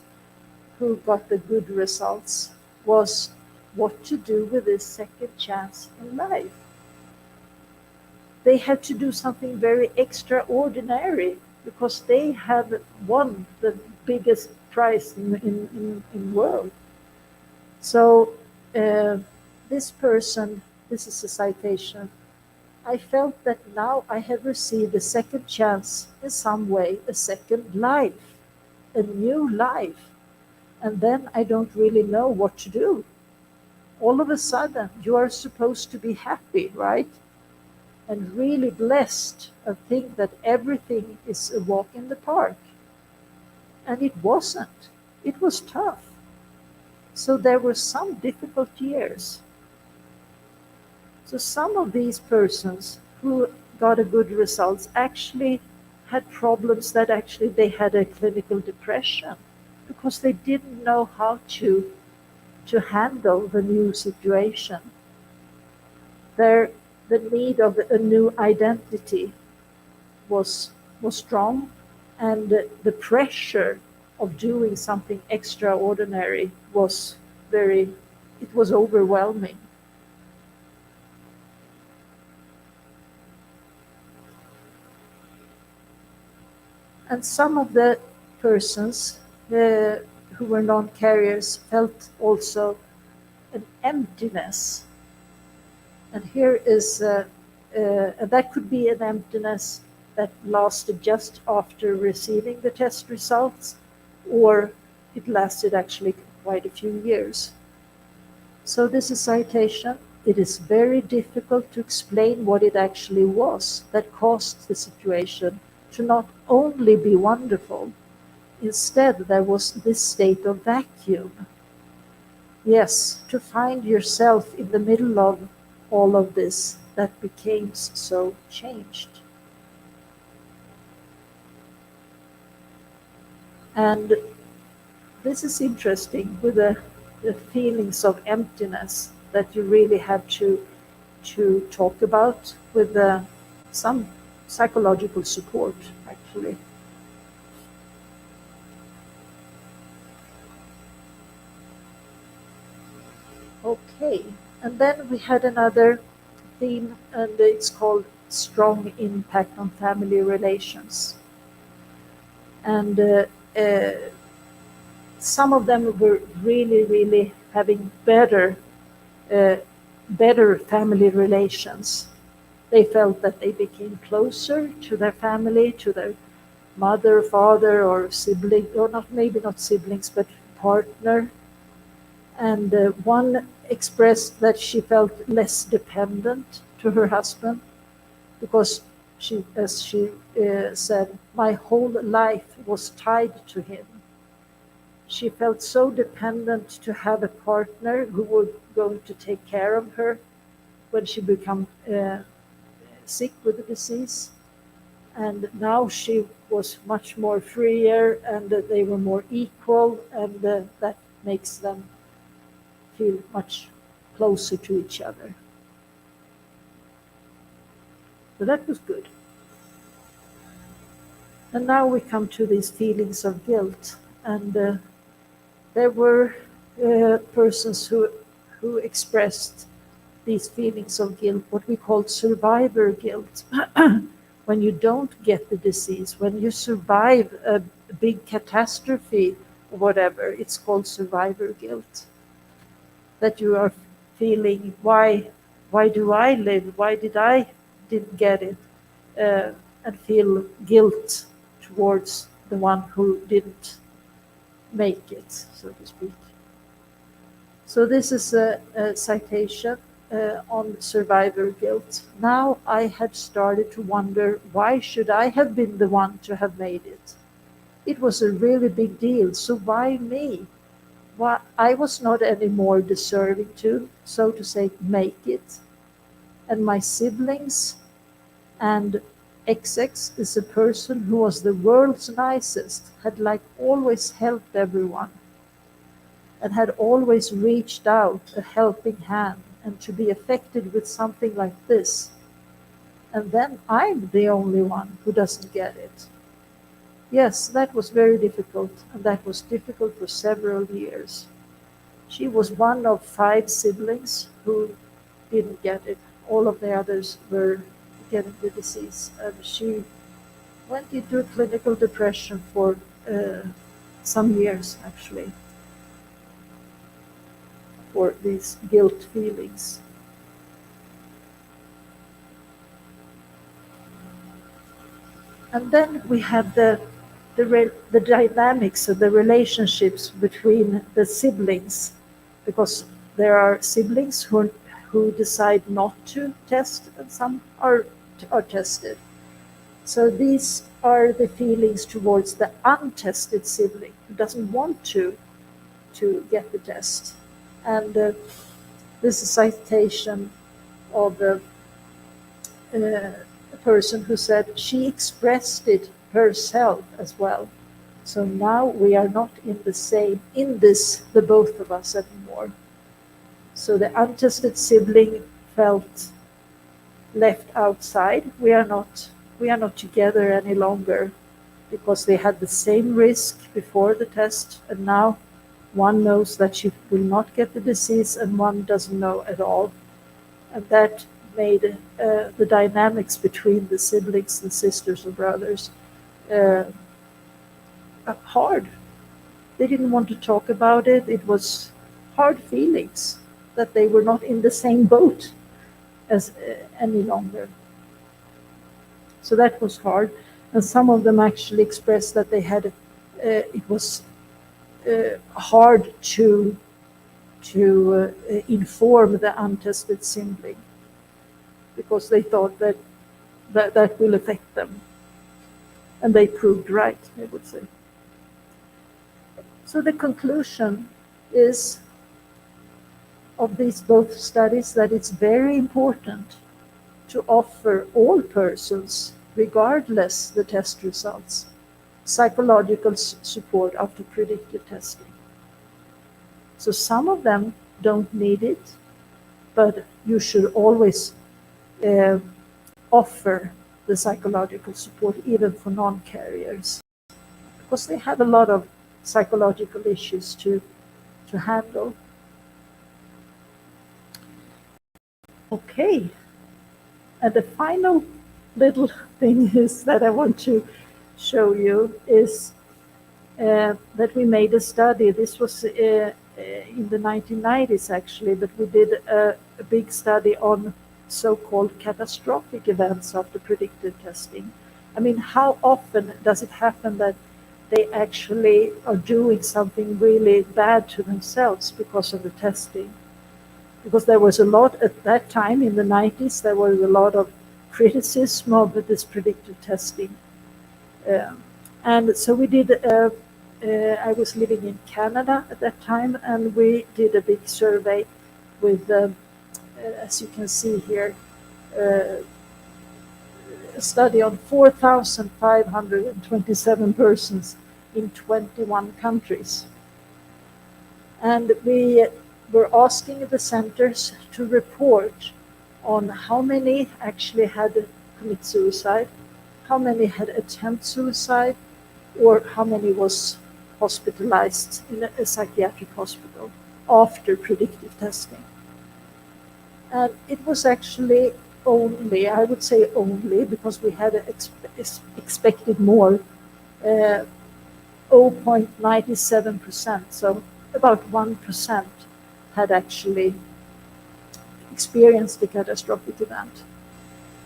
who got the good results, was what to do with this second chance in life. They had to do something very extraordinary because they had won the biggest prize in the world. So this person, this is a citation, I felt that now I have received a second chance, in some way, a second life, a new life. And then I don't really know what to do. All of a sudden, you are supposed to be happy, right? And really blessed and think that everything is a walk in the park. And it wasn't. It was tough. So there were some difficult years. So some of these persons who got a good results actually had problems that actually they had a clinical depression because they didn't know how to handle the new situation. the need of a new identity was strong, and the pressure of doing something extraordinary was overwhelming. And some of the persons who were non-carriers felt also an emptiness. And here is, that could be an emptiness that lasted just after receiving the test results, or it lasted actually quite a few years. So this is citation. It is very difficult to explain what it actually was that caused the situation to not only be wonderful. Instead, there was this state of vacuum. Yes, to find yourself in the middle of all of this that became so changed. And this is interesting with the feelings of emptiness that you really have to talk about with some psychological support, actually. Okay, and then we had another theme, and it's called strong impact on family relations. And some of them were really having better family relations. They felt that they became closer to their family, to their mother, father, or sibling, or maybe not siblings, but partner. And one expressed that she felt less dependent to her husband because she, as she said, my whole life was tied to him. She felt so dependent to have a partner who was going to take care of her when she became sick with the disease. And now she was much more freer, and they were more equal, and that makes them feel much closer to each other. So that was good. And now we come to these feelings of guilt. And there were persons who expressed these feelings of guilt, what we call survivor guilt. When you don't get the disease, when you survive a big catastrophe or whatever, it's called survivor guilt. That you are feeling, why do I live? Why didn't get it? And feel guilt towards the one who didn't make it, so to speak. So this is a citation on survivor guilt. Now I had started to wonder, why should I have been the one to have made it? It was a really big deal, so why me? Why, I was not any more deserving to, so to say, make it. And my siblings, and XX is a person who was the world's nicest, had like always helped everyone, and had always reached out a helping hand, and to be affected with something like this. And then I'm the only one who doesn't get it. Yes, that was very difficult, and that was difficult for several years. She was one of 5 siblings who didn't get it. All of the others were getting the disease, and she went into a clinical depression for some years, actually, for these guilt feelings. And then we have the dynamics of the relationships between the siblings, because there are siblings who decide not to test, and some are tested. So these are the feelings towards the untested sibling who doesn't want to get the test. And this is a citation of a person who said she expressed it herself as well. So now we are not in the both of us anymore. So the untested sibling felt left outside. We are not together any longer, because they had the same risk before the test, and now one knows that she will not get the disease and one doesn't know at all. And that made the dynamics between the siblings, the sisters or brothers, hard. They didn't want to talk about it. It was hard feelings that they were not in the same boat as any longer. So that was hard. And some of them actually expressed that they had, it was hard to inform the untested sibling, because they thought that will affect them. And they proved right, I would say. So the conclusion is of these both studies that it's very important to offer all persons, regardless the test results, psychological support after predictive testing. So some of them don't need it, but you should always offer the psychological support even for non-carriers, because they have a lot of psychological issues to handle. Okay, and the final little thing is that I want to show you is that we made a study. This was in the 1990s actually, but we did a big study on so-called catastrophic events after predictive testing. I mean, how often does it happen that they actually are doing something really bad to themselves because of the testing? Because there was a lot at that time in the 90s, there was a lot of criticism of this predictive testing. And so we did, I was living in Canada at that time, and we did a big survey with, as you can see here, a study on 4,527 persons in 21 countries. And we were asking the centers to report on how many actually had committed suicide, how many had attempted suicide, or how many was hospitalized in a psychiatric hospital after predictive testing. And it was actually only, I would say only, because we had expected more, 0.97%, so about 1% had actually experienced a catastrophic event.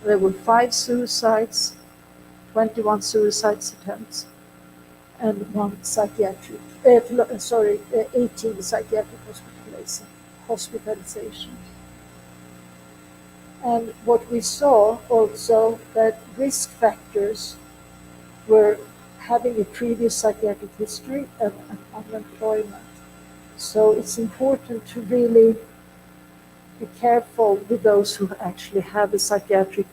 There were 5 suicides, 21 suicide attempts, and 18 psychiatric hospitalizations. And what we saw also, that risk factors were having a previous psychiatric history and unemployment. So it's important to really be careful with those who actually have a psychiatric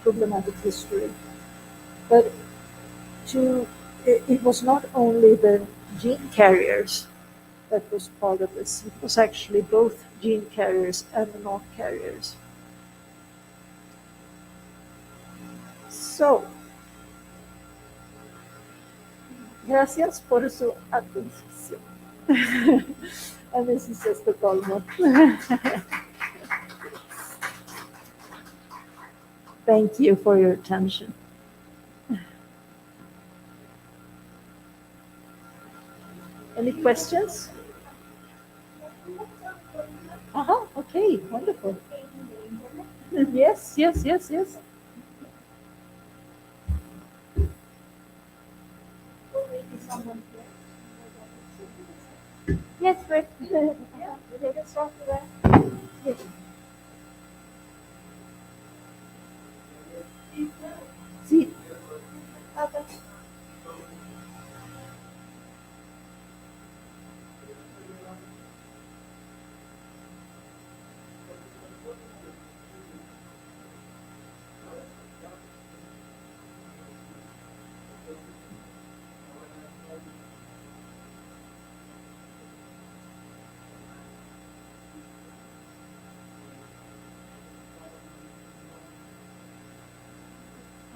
problematic history. But it was not only the gene carriers that was part of this, it was actually both gene carriers and the non-carriers. So, gracias por su atención. And this is just the Colmo. Thank you for your attention. Any questions? Okay, wonderful. Yes. Yes, right. Yes. Sí.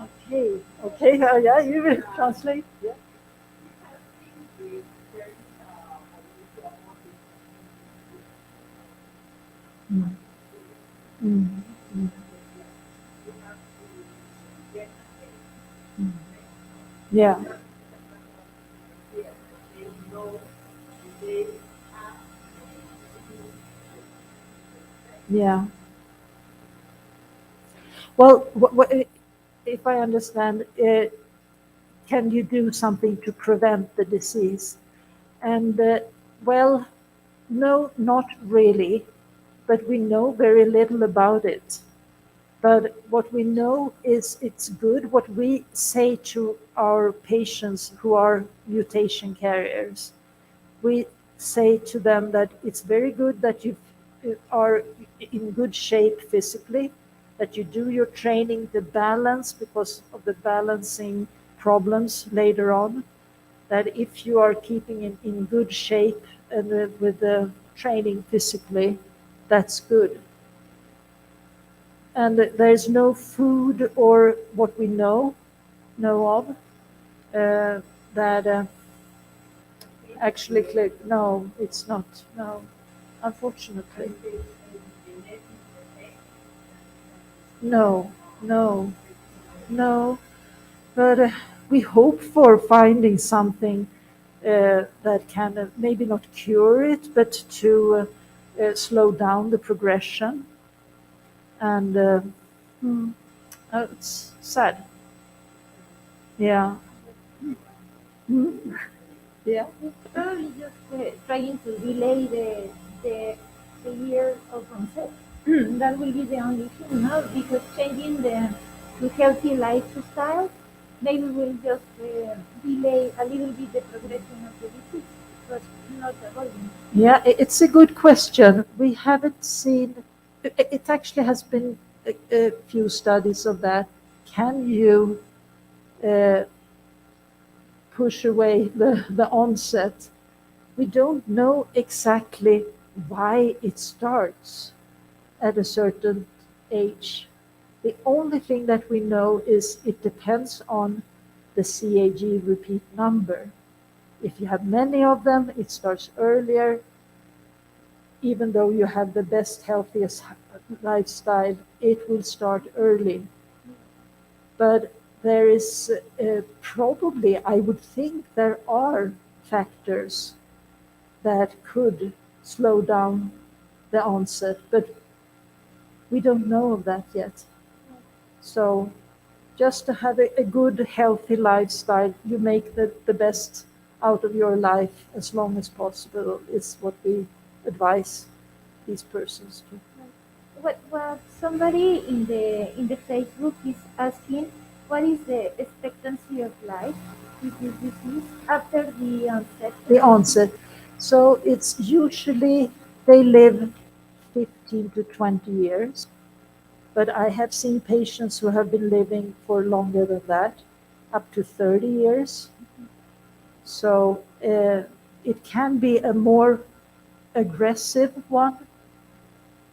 Okay, yeah, you will translate. Yeah. Mm, mm, mm, mm. Yeah, yeah. Well, if I understand, can you do something to prevent the disease? And well, no, not really, but we know very little about it. But what we know is it's good. What we say to our patients who are mutation carriers, we say to them that it's very good that you are in good shape physically, that you do your training, the balance because of the balancing problems later on, that if you are keeping in good shape and with the training physically, that's good. And there's no food or what we know of that actually click. No, it's not. No, unfortunately. No, no, no. But we hope for finding something that can maybe not cure it, but to slow down the progression. And hmm, it's sad. Yeah. Hmm. Yeah. Probably just trying to delay the year of onset. That will be the only thing, no? Because changing the to healthy lifestyle maybe will just delay a little bit the progression of the disease, but not avoiding. Yeah, it's a good question. We haven't seen, it actually has been a few studies of that. Can you uh, push away the onset? We don't know exactly why it starts at a certain age. The only thing that we know is it depends on the CAG repeat number. If you have many of them, it starts earlier. Even though you have the best, healthiest lifestyle, it will start early. But there is probably, I would think there are factors that could slow down the onset, but we don't know of that yet. So just to have a good, healthy lifestyle, you make the best out of your life as long as possible is what we advise these persons to. What somebody in the Facebook is asking, what is the expectancy of life with this disease after the onset? The onset. So it's usually they live 15 to 20 years, but I have seen patients who have been living for longer than that, up to 30 years. So it can be a more aggressive one,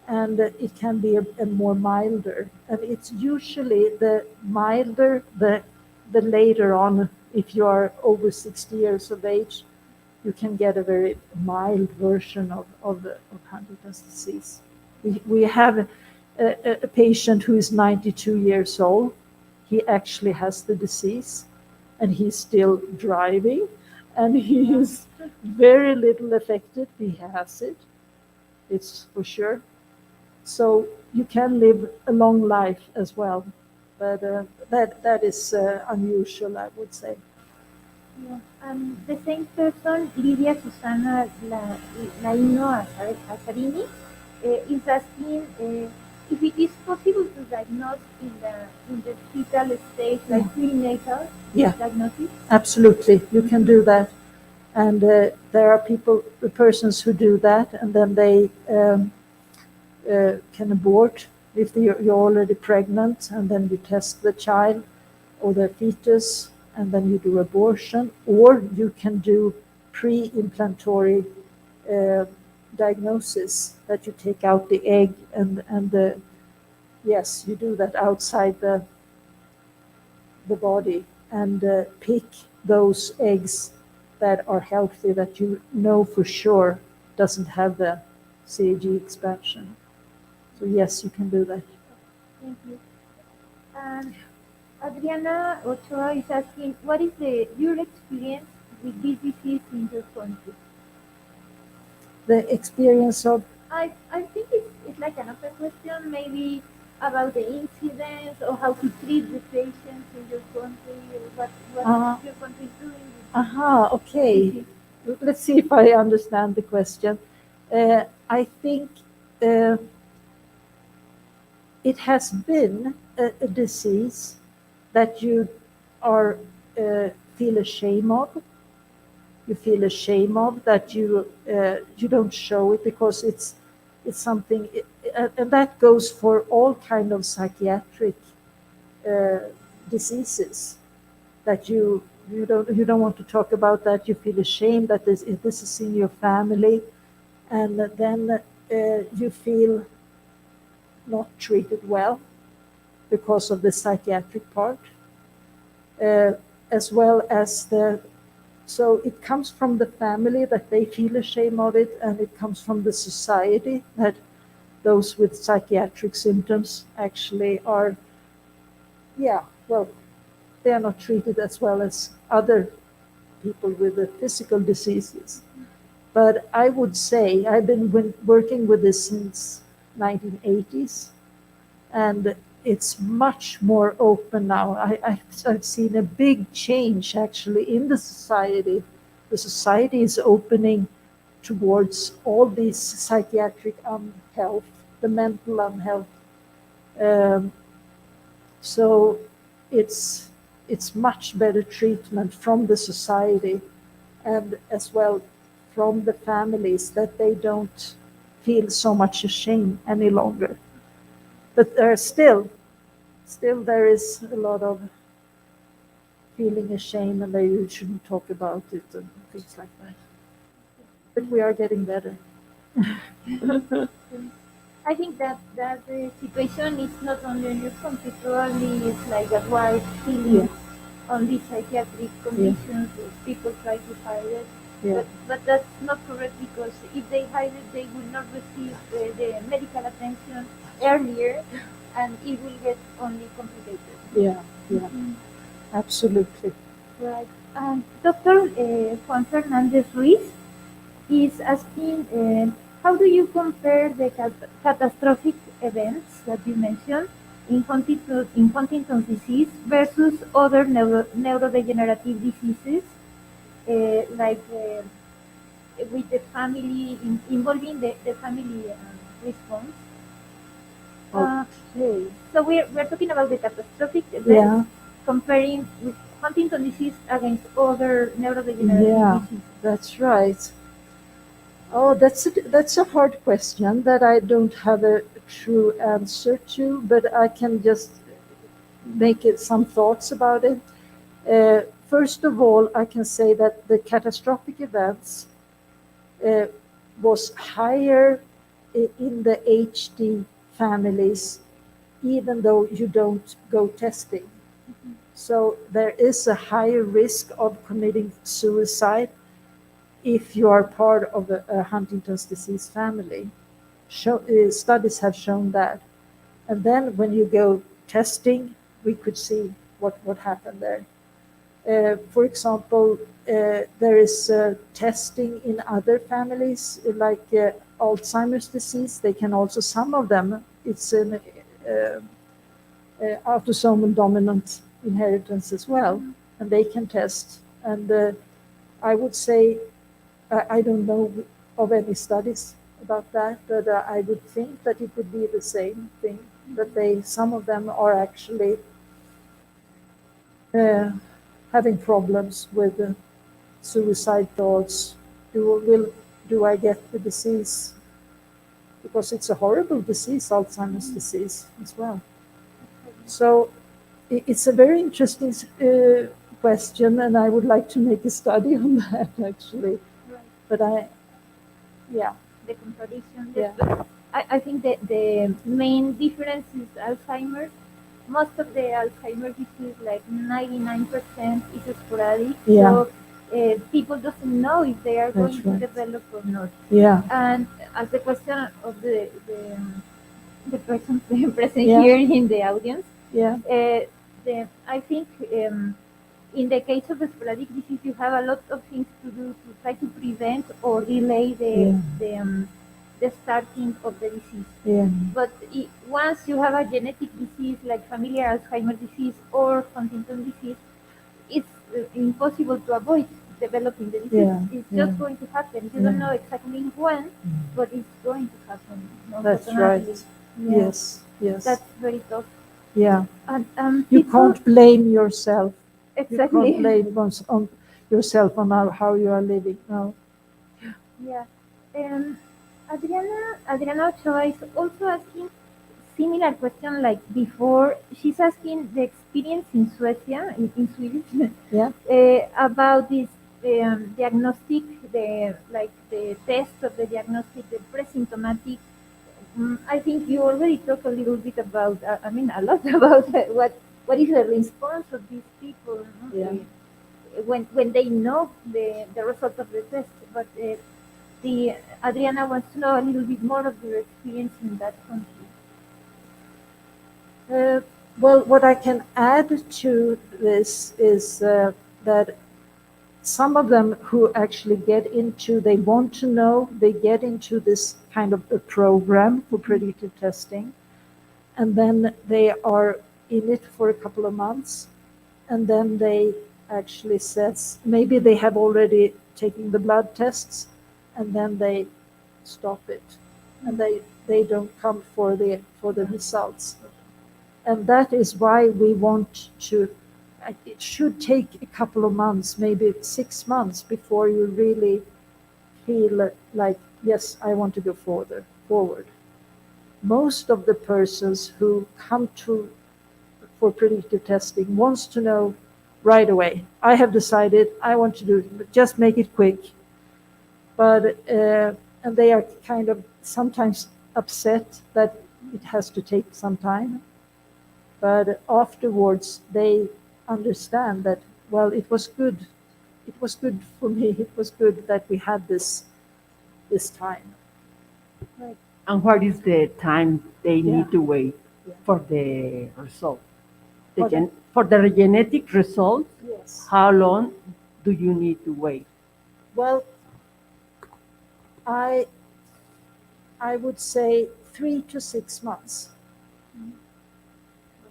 and it can be a more milder. And it's usually the milder, the later on, if you are over 60 years of age, you can get a very mild version of Huntington's disease. We have a patient who is 92 years old. He actually has the disease and he's still driving and he is very little affected. He has it, it's for sure. So you can live a long life as well. But that is unusual, I would say. Yeah. The same person, Lidia Susana Laino Azarini, is asking if it is possible to diagnose in the fetal stage, like prenatal Yeah. diagnosis. Absolutely, you can do that. And there are persons who do that, and then they can abort if you're already pregnant, and then you test the child or the fetus, and then you do abortion, or you can do pre-implantatory diagnosis that you take out the egg and yes, you do that outside the body and pick those eggs that are healthy, that you know for sure doesn't have the CAG expansion. So yes, you can do that. Thank you. And Adriana Ochoa is asking, what is your experience with this disease in your country? The experience of I think it's like an open question, maybe about the incidence or how to treat the patients in your country, or what your country is doing. Okay. Let's see if I understand the question. I think it has been a disease that you are feel ashamed of. You feel ashamed of that you don't show it because it's something, and that goes for all kind of psychiatric diseases, that you don't want to talk about that. You feel ashamed that this is in your family, and then you feel not treated well because of the psychiatric part, as well as so it comes from the family that they feel ashamed of it, and it comes from the society that those with psychiatric symptoms actually are, they are not treated as well as other people with the physical diseases. But I would say I've been working with this since 1980s, and it's much more open now. I've seen a big change actually in the society. The society is opening towards all these psychiatric unhealth, the mental unhealth. So it's much better treatment from the society, and as well from the families, that they don't feel so much ashamed any longer. But there are still there is a lot of feeling ashamed, and that you shouldn't talk about it and things like that. But we are getting better. I think that the situation is not only in your country, probably it's like a wide feeling on these psychiatric conditions. People try to hide it, but that's not correct, because if they hide it, they will not receive the medical attention earlier, and it will get only complicated. Absolutely. Right. Dr. Juan Fernandez Ruiz is asking, how do you compare the catastrophic events that you mentioned in Huntington's disease versus other neurodegenerative diseases, like with the family, involving the family response? Okay. So we're talking about the catastrophic events, comparing with Huntington disease against other neurodegenerative diseases. That's right. Oh, that's a hard question that I don't have a true answer to, but I can just make some thoughts about it. First of all, I can say that the catastrophic events was higher in the HD families, even though you don't go testing. So there is a higher risk of committing suicide if you are part of a Huntington's disease family. Studies have shown that. And then when you go testing, we could see what happened there. For example, there is testing in other families, like Alzheimer's disease. They can also, some of them, it's an autosomal dominant inheritance as well, and they can test. And I would say, I don't know of any studies about that, but I would think that it would be the same thing, that some of them are actually having problems with suicide thoughts. Do I get the disease? Because it's a horrible disease, Alzheimer's disease as well. So it's a very interesting question, and I would like to make a study on that, actually. But the comparison. I think that the main difference is Alzheimer's most of the Alzheimer's disease, like 99%, is sporadic. Yeah. So people doesn't know if they are That's going to right. develop or not. Yeah. And as the question of the person present Yeah. here in the audience, Yeah. I think in the case of the sporadic disease, you have a lot of things to do to try to prevent or delay the starting of the disease. Yeah. But once you have a genetic disease like familiar Alzheimer's disease or Huntington disease, it's impossible to avoid developing the disease. Yeah, It's yeah. just going to happen. You don't Yeah. know exactly when, but it's going to happen. That's unfortunately. right. Yeah. Yes. Yes. That's very tough. Yeah. And You people, can't blame yourself. exactly. You can't blame on yourself on how you are living now. Yeah. Adriana Ochoa is also asking similar question like before. She's asking the experience in Suecia, in Sweden, Yeah. about this diagnostic, the test of the diagnostic, the pre-symptomatic. I think you already talked a little bit about, a lot about what is the response of these people, no? Yeah. When they know the result of the test. But the Adriana wants to know a little bit more of your experience in that country. Well, what I can add to this is that some of them who actually they want to know, they get into this kind of a program for predictive testing, and then they are in it for a couple of months, and then they actually says maybe they have already taken the blood tests, and then they stop it, and they don't come for the results. And that is why we want to, it should take a couple of months, maybe 6 months, before you really feel like, yes, I want to go forward. Most of the persons who come for predictive testing wants to know right away. I have decided I want to do it, but just make it quick. But, and they are kind of sometimes upset that it has to take some time. But afterwards, they understand that, well, it was good. It was good for me. It was good that we had this time. Right. And what is the time they Yeah. need to wait Yeah. for the result? For For the genetic result, Yes. how long do you need to wait? Well, I would say 3 to 6 months.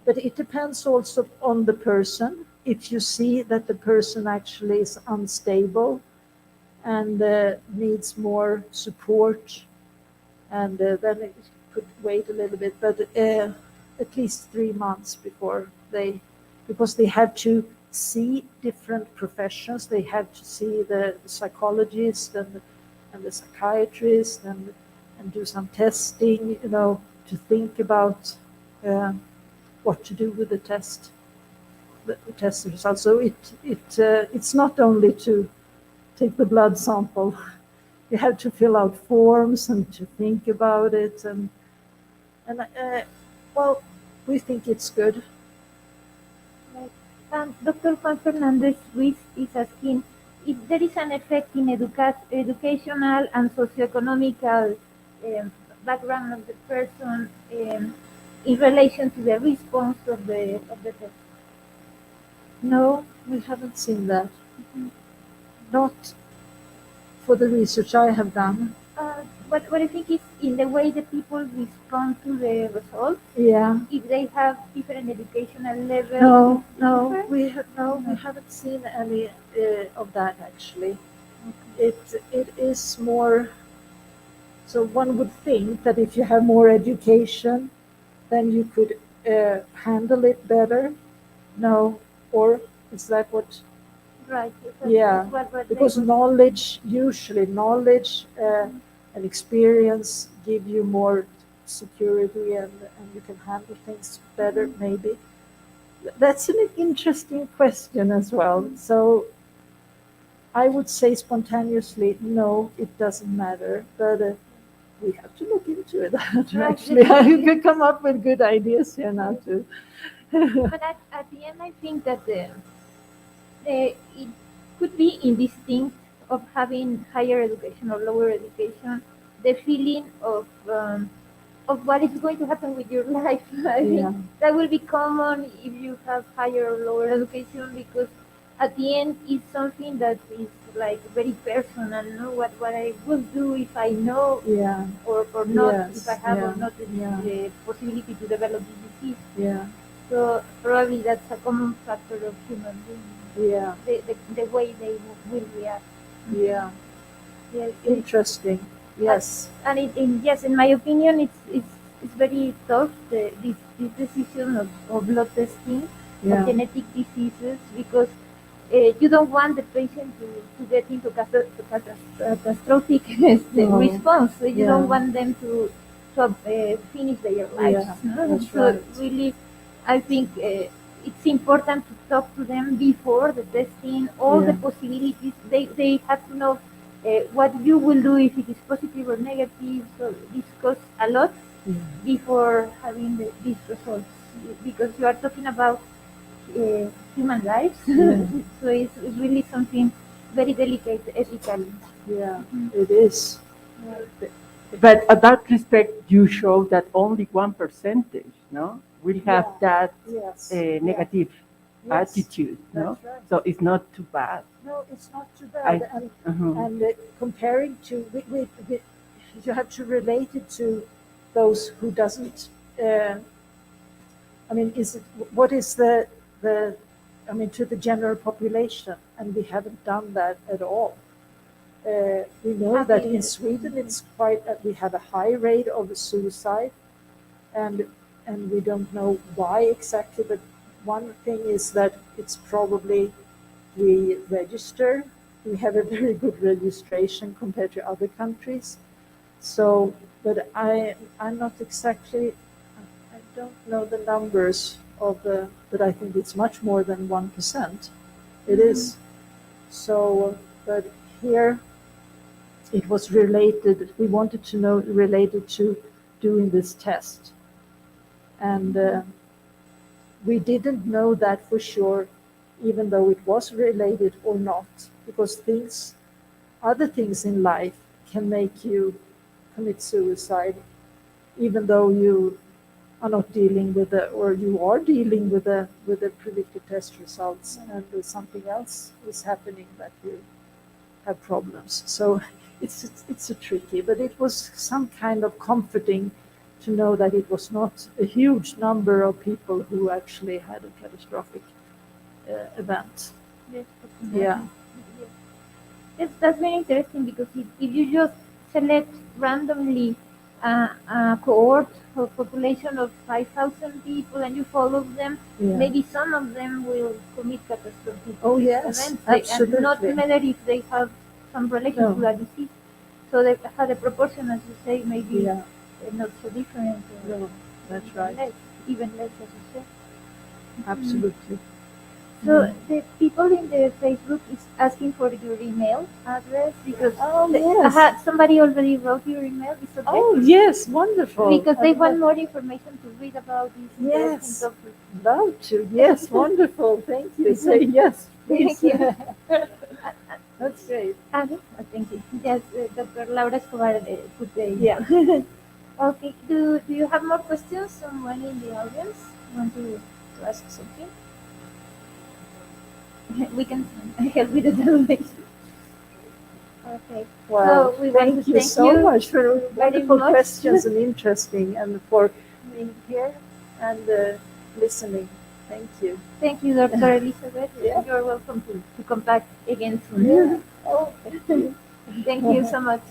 But it depends also on the person. If you see that the person actually is unstable and needs more support, and then it could wait a little bit, but at least 3 months because they have to see different professions. They have to see the psychologist and the psychiatrist and do some testing, to think about what to do with the test results. So it's not only to take the blood sample. You have to fill out forms and to think about it, and well, we think it's good. Dr. Juan Fernandez Ruiz is asking if there is an effect in educational and socioeconomical background of the person in relation to the response of the test. No, we haven't seen that. Not for the research I have done. What I think is in the way that people respond to the results. Yeah. If they have different educational levels. No, we haven't seen any of that actually. Okay. It is more. So one would think that if you have more education, then you could handle it better. No, or is that what? Right. Yeah, because knowledge and experience give you more security, and you can handle things better, maybe. That's an interesting question as well. So I would say spontaneously, no, it doesn't matter, but we have to look into it. Actually, you could come up with good ideas here now too. But at the end, I think that it could be indistinct of having higher education or lower education, the feeling of what is going to happen with your life. I Yeah. think that will be common if you have higher or lower education, because at the end it's something that is like very personal. No, what I will do if I know Yeah. or not, Yes, if I have or yeah, not yeah. the possibility to develop this disease. Yeah. So probably that's a common factor of human beings, Yeah. the way they will react. Yeah. Yes, Interesting. Yes. and yes, in my opinion, it's very tough, this decision of blood testing of Yeah. genetic diseases, because you don't want the patient to get into catastrophic No. response. So you Yeah. don't want them to finish their lives. Yeah, No? that's So right. really, I think it's important to talk to them before the testing, all the Yeah. possibilities. They have to know what you will do if it is positive or negative. So discuss a lot Yeah. before having these results, because you are talking about human lives. Yeah. So it's really something very delicate ethically. Yeah. It is. But at that respect, you show that only 1%, no, will have Yeah. that Yes. negative Yes. attitude, no? That's right. So it's not too bad. No, it's not too bad. I- and Uh-huh. and comparing to, you have to relate it to those who doesn't. I mean, what is the I mean, to the general population, and we haven't done that at all. We know that in Sweden it's quite. We have a high rate of suicide, and we don't know why exactly. But one thing is that it's probably we register. We have a very good registration compared to other countries. So, but I'm not exactly. I don't know the numbers of the, but I think it's much more than 1%. It is. So, but here it was related. We wanted to know related to doing this test, and we didn't know that for sure, even though it was related or not, because other things in life can make you commit suicide, even though you are not dealing with or you are dealing with the predictive test results, and something else is happening that you have problems. So it's a tricky, but it was some kind of comforting to know that it was not a huge number of people who actually had a catastrophic event. Yes, Yeah. That's very interesting, because if you just select randomly a cohort of population of 5,000 people and you follow them, Yeah. maybe some of them will commit catastrophic Oh, yes, events. absolutely. And not matter if they have some relation No. to that disease. So they have a proportion, as you say, maybe Yeah. not so different. Or No, that's even right. less, even less, as you say. Absolutely. So the people in the Facebook is asking for your email address, because Oh, yes. somebody already wrote your email. Is okay? Oh, yes, wonderful. Because they I'd want more information to read about this interesting Yes. topic. love to. Yes, wonderful. Thank you. Say yes, please. Thank you. That's great. Thank you. Yes, Dr. Laura Escobar put the Yeah. Okay. Do you have more questions? Someone in the audience want to ask something? We can help with the translation. Okay. Wow. So we want Thank to you thank so you much for very wonderful much. questions and interesting, and for being here and listening. Thank you. Thank you, Dr. Elizabeth. Yeah. You're welcome to come back again soon. Yeah. Oh, thank you. Thank you so much.